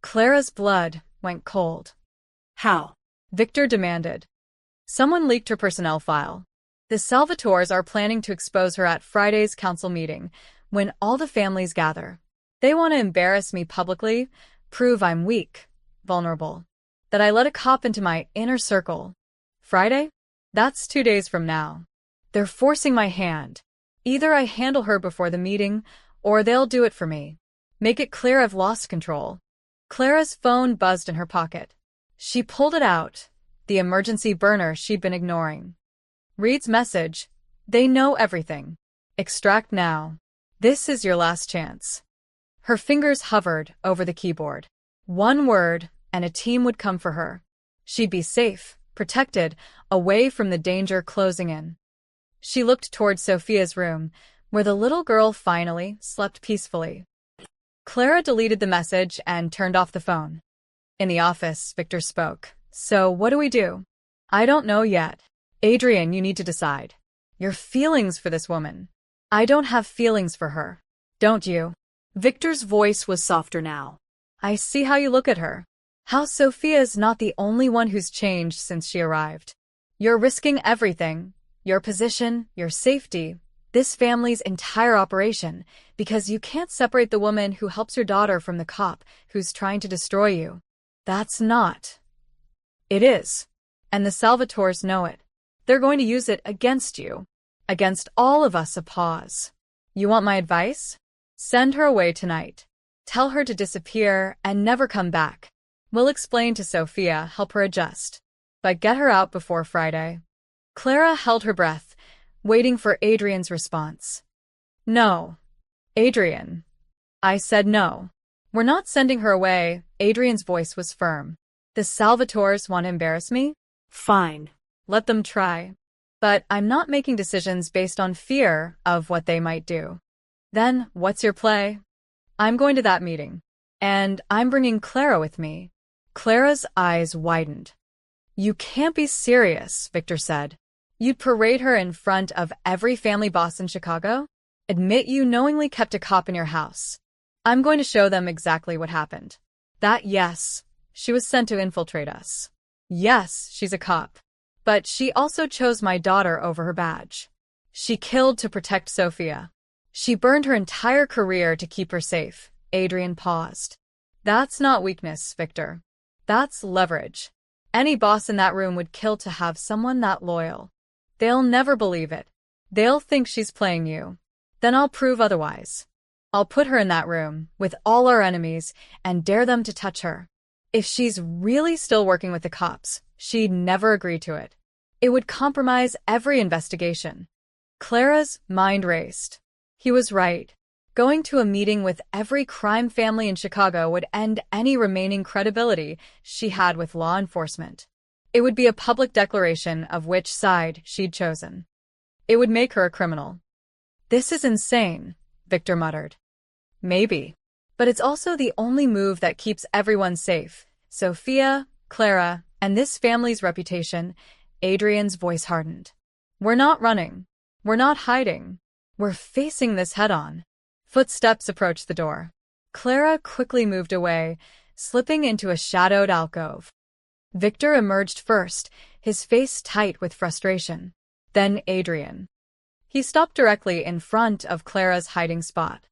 Clara's blood went cold. How? Victor demanded. Someone leaked her personnel file. The Salvatores are planning to expose her at Friday's council meeting, when all the families gather. They want to embarrass me publicly, prove I'm weak, vulnerable. That I let a cop into my inner circle. Friday? That's 2 days from now. They're forcing my hand. Either I handle her before the meeting, or they'll do it for me. Make it clear I've lost control. Clara's phone buzzed in her pocket. She pulled it out, the emergency burner she'd been ignoring. Reed's message. They know everything. Extract now. This is your last chance. Her fingers hovered over the keyboard. One word, and a team would come for her. She'd be safe, protected, away from the danger closing in. She looked toward Sophia's room, where the little girl finally slept peacefully. Clara deleted the message and turned off the phone. In the office, Victor spoke. So what do we do? I don't know yet. Adrian, you need to decide. Your feelings for this woman. I don't have feelings for her. Don't you? Victor's voice was softer now. I see how you look at her. How Sophia's not the only one who's changed since she arrived. You're risking everything. Your position, your safety, this family's entire operation, because you can't separate the woman who helps your daughter from the cop who's trying to destroy you. That's not. It is. And the Salvatores know it. They're going to use it against you. Against all of us. A pause. You want my advice? Send her away tonight. Tell her to disappear and never come back. We'll explain to Sophia, help her adjust. But get her out before Friday. Clara held her breath, waiting for Adrian's response. No. Adrian. I said no. We're not sending her away. Adrian's voice was firm. The Salvatores want to embarrass me? Fine. Let them try. But I'm not making decisions based on fear of what they might do. Then, what's your play? I'm going to that meeting. And I'm bringing Clara with me. Clara's eyes widened. You can't be serious, Victor said. You'd parade her in front of every family boss in Chicago? Admit you knowingly kept a cop in your house. I'm going to show them exactly what happened. That yes, she was sent to infiltrate us. Yes, she's a cop. But she also chose my daughter over her badge. She killed to protect Sophia. She burned her entire career to keep her safe. Adrian paused. That's not weakness, Victor. That's leverage. Any boss in that room would kill to have someone that loyal. They'll never believe it. They'll think she's playing you. Then I'll prove otherwise. I'll put her in that room, with all our enemies, and dare them to touch her. If she's really still working with the cops, she'd never agree to it. It would compromise every investigation. Clara's mind raced. He was right. Going to a meeting with every crime family in Chicago would end any remaining credibility she had with law enforcement. It would be a public declaration of which side she'd chosen. It would make her a criminal. This is insane, Victor muttered. Maybe. But it's also the only move that keeps everyone safe. Sophia, Clara, and this family's reputation. Adrian's voice hardened. We're not running. We're not hiding. We're facing this head-on. Footsteps approached the door. Clara quickly moved away, slipping into a shadowed alcove. Victor emerged first, his face tight with frustration. Then Adrian. He stopped directly in front of Clara's hiding spot.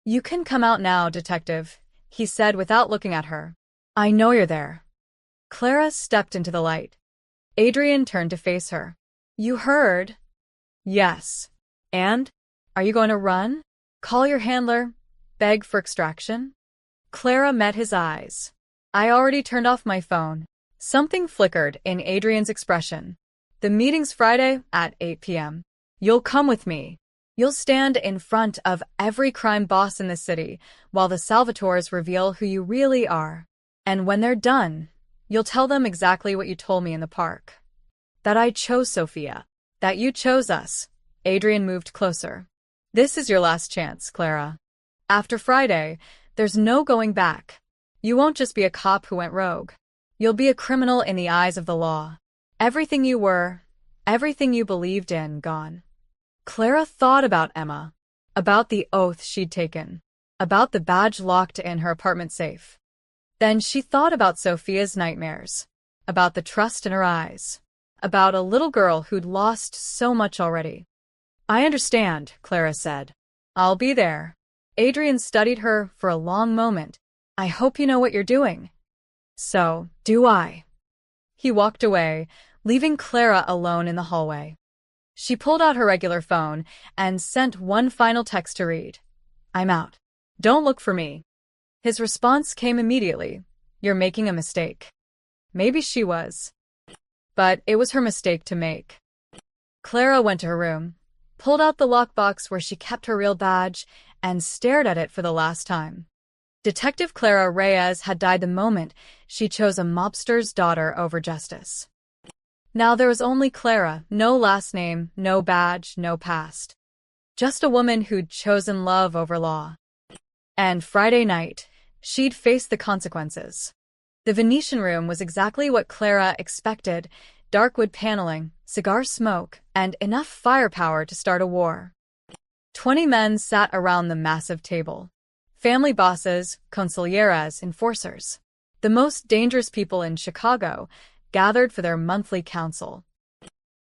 You can come out now, detective, he said without looking at her. I know you're there. Clara stepped into the light. Adrian turned to face her. You heard? Yes. And? Are you going to run? Call your handler? Beg for extraction? Clara met his eyes. I already turned off my phone. Something flickered in Adrian's expression. The meeting's Friday at 8 p.m. You'll come with me. You'll stand in front of every crime boss in the city while the Salvatores reveal who you really are. And when they're done, you'll tell them exactly what you told me in the park. That I chose Sophia. That you chose us. Adrian moved closer. This is your last chance, Clara. After Friday, there's no going back. You won't just be a cop who went rogue. You'll be a criminal in the eyes of the law. Everything you were, everything you believed in, gone. Clara thought about Emma, about the oath she'd taken, about the badge locked in her apartment safe. Then she thought about Sophia's nightmares, about the trust in her eyes, about a little girl who'd lost so much already. I understand, Clara said. I'll be there. Adrian studied her for a long moment. I hope you know what you're doing. So, do I. He walked away, leaving Clara alone in the hallway. She pulled out her regular phone and sent one final text to read. I'm out. Don't look for me. His response came immediately. You're making a mistake. Maybe she was. But it was her mistake to make. Clara went to her room, pulled out the lockbox where she kept her real badge, and stared at it for the last time. Detective Clara Reyes had died the moment she chose a mobster's daughter over justice. Now there was only Clara, no last name, no badge, no past. Just a woman who'd chosen love over law. And Friday night, she'd face the consequences. The Venetian room was exactly what Clara expected: dark wood paneling, cigar smoke, and enough firepower to start a war. 20 men sat around the massive table. Family bosses, consiglieras, enforcers. The most dangerous people in Chicago gathered for their monthly council.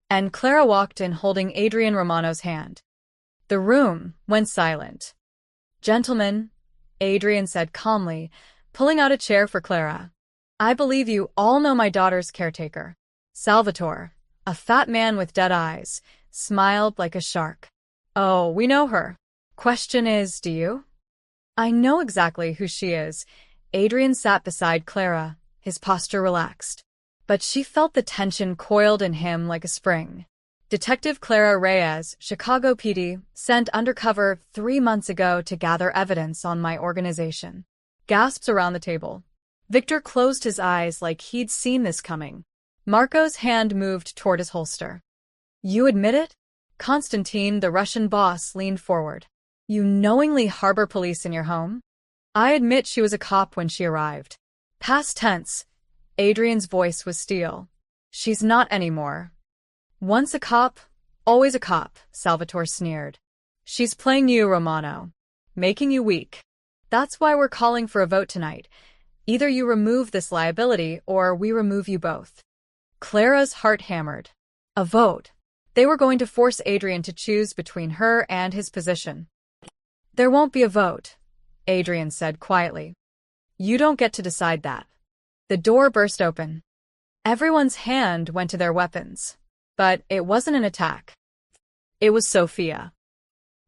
And Clara walked in holding Adrian Romano's hand. The room went silent. Gentlemen, Adrian said calmly, pulling out a chair for Clara. I believe you all know my daughter's caretaker. Salvatore, a fat man with dead eyes, smiled like a shark. Oh, we know her. Question is, do you? I know exactly who she is. Adrian sat beside Clara, his posture relaxed. But she felt the tension coiled in him like a spring. Detective Clara Reyes, Chicago PD, sent undercover 3 months ago to gather evidence on my organization. Gasps around the table. Victor closed his eyes like he'd seen this coming. Marco's hand moved toward his holster. You admit it? Konstantin, the Russian boss, leaned forward. You knowingly harbor police in your home? I admit she was a cop when she arrived. Past tense. Adrian's voice was steel. She's not anymore. Once a cop, always a cop, Salvatore sneered. She's playing you, Romano. Making you weak. That's why we're calling for a vote tonight. Either you remove this liability or we remove you both. Clara's heart hammered. A vote. They were going to force Adrian to choose between her and his position. There won't be a vote, Adrian said quietly. You don't get to decide that. The door burst open. Everyone's hand went to their weapons. But it wasn't an attack. It was Sophia.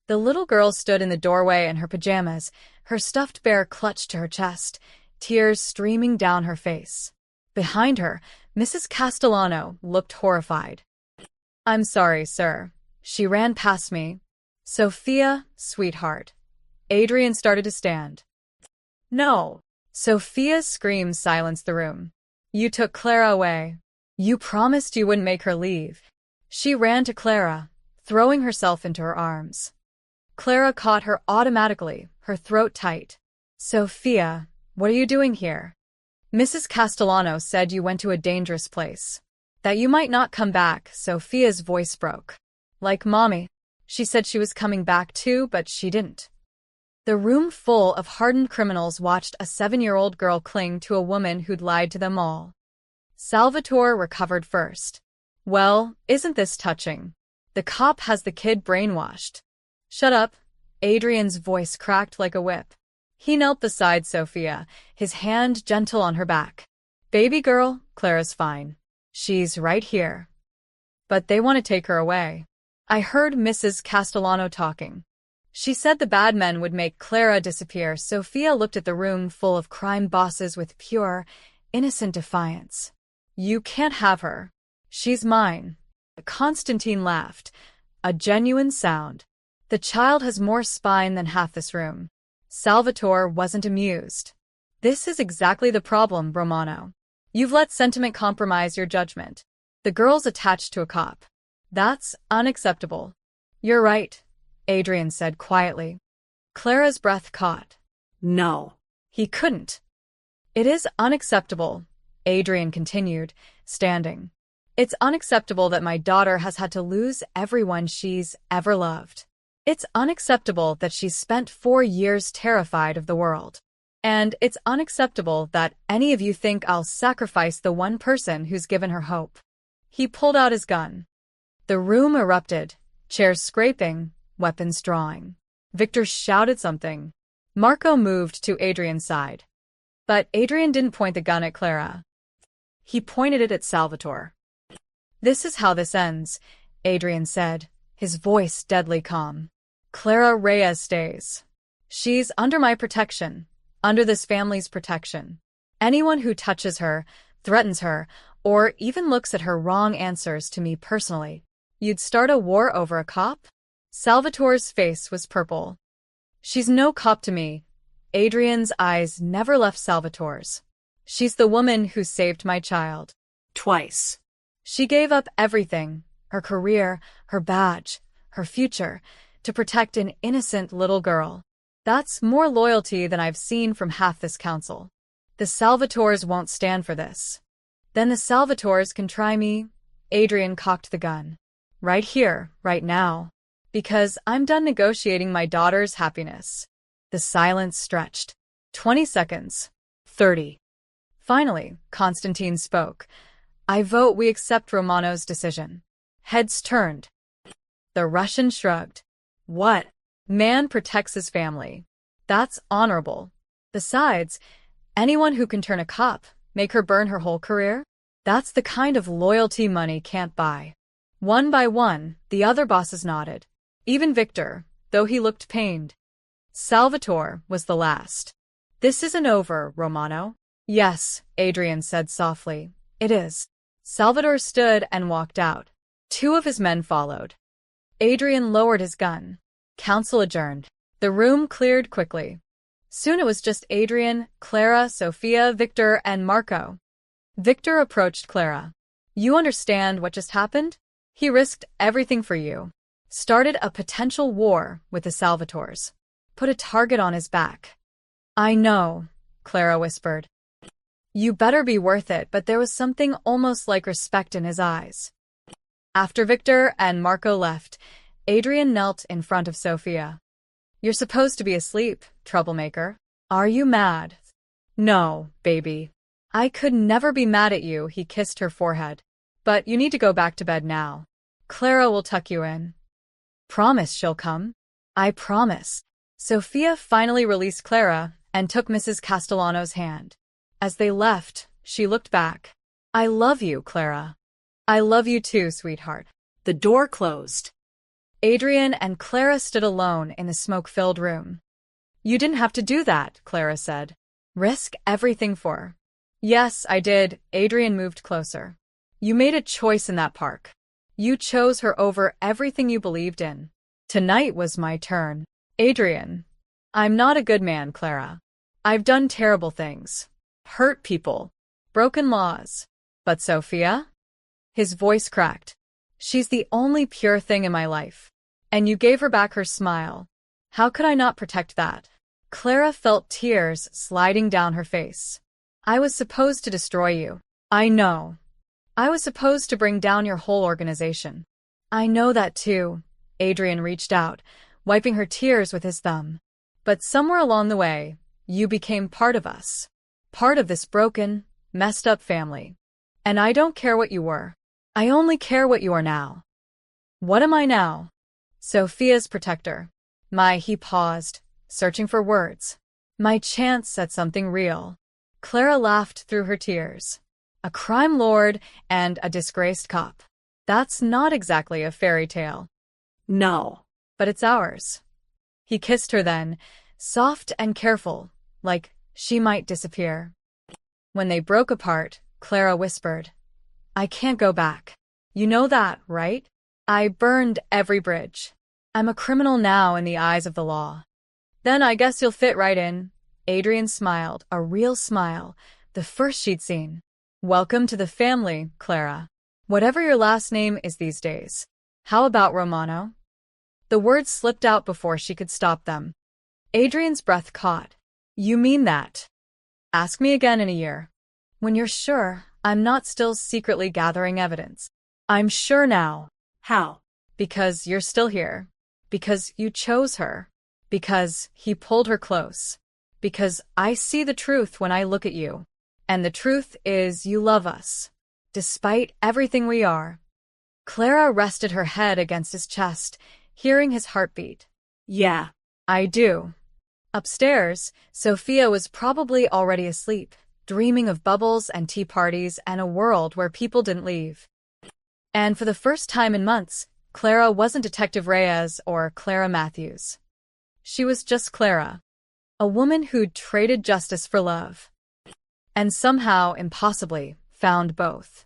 The little girl stood in the doorway in her pajamas, her stuffed bear clutched to her chest, tears streaming down her face. Behind her, Mrs. Castellano looked horrified. I'm sorry, sir. She ran past me. Sophia, sweetheart. Adrian started to stand. No. Sophia's screams silenced the room. You took Clara away. You promised you wouldn't make her leave. She ran to Clara, throwing herself into her arms. Clara caught her automatically, her throat tight. Sophia, what are you doing here? Mrs. Castellano said you went to a dangerous place. That you might not come back. Sophia's voice broke. Like Mommy. She said she was coming back too, but she didn't. The room full of hardened criminals watched a 7-year-old girl cling to a woman who'd lied to them all. Salvatore recovered first. Well, isn't this touching? The cop has the kid brainwashed. Shut up. Adrian's voice cracked like a whip. He knelt beside Sophia, his hand gentle on her back. Baby girl, Clara's fine. She's right here. But they want to take her away. I heard Mrs. Castellano talking. She said the bad men would make Clara disappear. Sophia looked at the room full of crime bosses with pure, innocent defiance. You can't have her. She's mine. Constantine laughed. A genuine sound. The child has more spine than half this room. Salvatore wasn't amused. This is exactly the problem, Romano. You've let sentiment compromise your judgment. The girl's attached to a cop. That's unacceptable. You're right, Adrian said quietly. Clara's breath caught. No. He couldn't. It is unacceptable, Adrian continued, standing. It's unacceptable that my daughter has had to lose everyone she's ever loved. It's unacceptable that she's spent 4 years terrified of the world. And it's unacceptable that any of you think I'll sacrifice the one person who's given her hope. He pulled out his gun. The room erupted, chairs scraping, weapons drawing. Victor shouted something. Marco moved to Adrian's side. But Adrian didn't point the gun at Clara. He pointed it at Salvatore. This is how this ends, Adrian said, his voice deadly calm. Clara Reyes stays. She's under my protection, under this family's protection. Anyone who touches her, threatens her, or even looks at her wrong answers to me personally. You'd start a war over a cop? Salvatore's face was purple. She's no cop to me. Adrian's eyes never left Salvatore's. She's the woman who saved my child. Twice. She gave up everything, her career, her badge, her future, to protect an innocent little girl. That's more loyalty than I've seen from half this council. The Salvatores won't stand for this. Then the Salvatores can try me. Adrian cocked the gun. Right here, right now. Because I'm done negotiating my daughter's happiness. The silence stretched. 20 seconds. 30. Finally, Constantine spoke. I vote we accept Romano's decision. Heads turned. The Russian shrugged. What? Man protects his family. That's honorable. Besides, anyone who can turn a cop, make her burn her whole career? That's the kind of loyalty money can't buy. One by one, the other bosses nodded. Even Victor, though he looked pained. Salvatore was the last. This isn't over, Romano. Yes, Adrian said softly. It is. Salvatore stood and walked out. 2 of his men followed. Adrian lowered his gun. Council adjourned. The room cleared quickly. Soon it was just Adrian, Clara, Sophia, Victor, and Marco. Victor approached Clara. You understand what just happened? He risked everything for you. Started a potential war with the Salvatores. Put a target on his back. I know, Clara whispered. You better be worth it, but there was something almost like respect in his eyes. After Victor and Marco left, Adrian knelt in front of Sophia. You're supposed to be asleep, troublemaker. Are you mad? No, baby. I could never be mad at you, he kissed her forehead. But you need to go back to bed now. Clara will tuck you in. Promise she'll come? I promise. Sophia finally released Clara and took Mrs. Castellano's hand. As they left, she looked back. I love you, Clara. I love you too, sweetheart. The door closed. Adrian and Clara stood alone in the smoke-filled room. You didn't have to do that, Clara said. Risk everything for her. Yes, I did. Adrian moved closer. You made a choice in that park. You chose her over everything you believed in. Tonight was my turn. Adrian. I'm not a good man, Clara. I've done terrible things. Hurt people. Broken laws. But Sophia? His voice cracked. She's the only pure thing in my life. And you gave her back her smile. How could I not protect that? Clara felt tears sliding down her face. I was supposed to destroy you. I know. I was supposed to bring down your whole organization. I know that too. Adrian reached out, wiping her tears with his thumb. But somewhere along the way, you became part of us. Part of this broken, messed up family. And I don't care what you were. I only care what you are now. What am I now? Sophia's protector. He paused, searching for words. My chance at something real. Clara laughed through her tears. A crime lord and a disgraced cop. That's not exactly a fairy tale. No. But it's ours. He kissed her then, soft and careful, like she might disappear. When they broke apart, Clara whispered, I can't go back. You know that, right? I burned every bridge. I'm a criminal now in the eyes of the law. Then I guess you'll fit right in. Adrian smiled, a real smile, the first she'd seen. Welcome to the family, Clara. Whatever your last name is these days. How about Romano? The words slipped out before she could stop them. Adrian's breath caught. You mean that? Ask me again in a year. When you're sure I'm not still secretly gathering evidence. I'm sure now. How? Because you're still here. Because you chose her. Because he pulled her close. Because I see the truth when I look at you. And the truth is you love us. Despite everything we are. Clara rested her head against his chest, hearing his heartbeat. Yeah. I do. Upstairs, Sophia was probably already asleep, dreaming of bubbles and tea parties and a world where people didn't leave. And for the first time in months, Clara wasn't Detective Reyes or Clara Matthews. She was just Clara. A woman who'd traded justice for love. And somehow, impossibly, found both.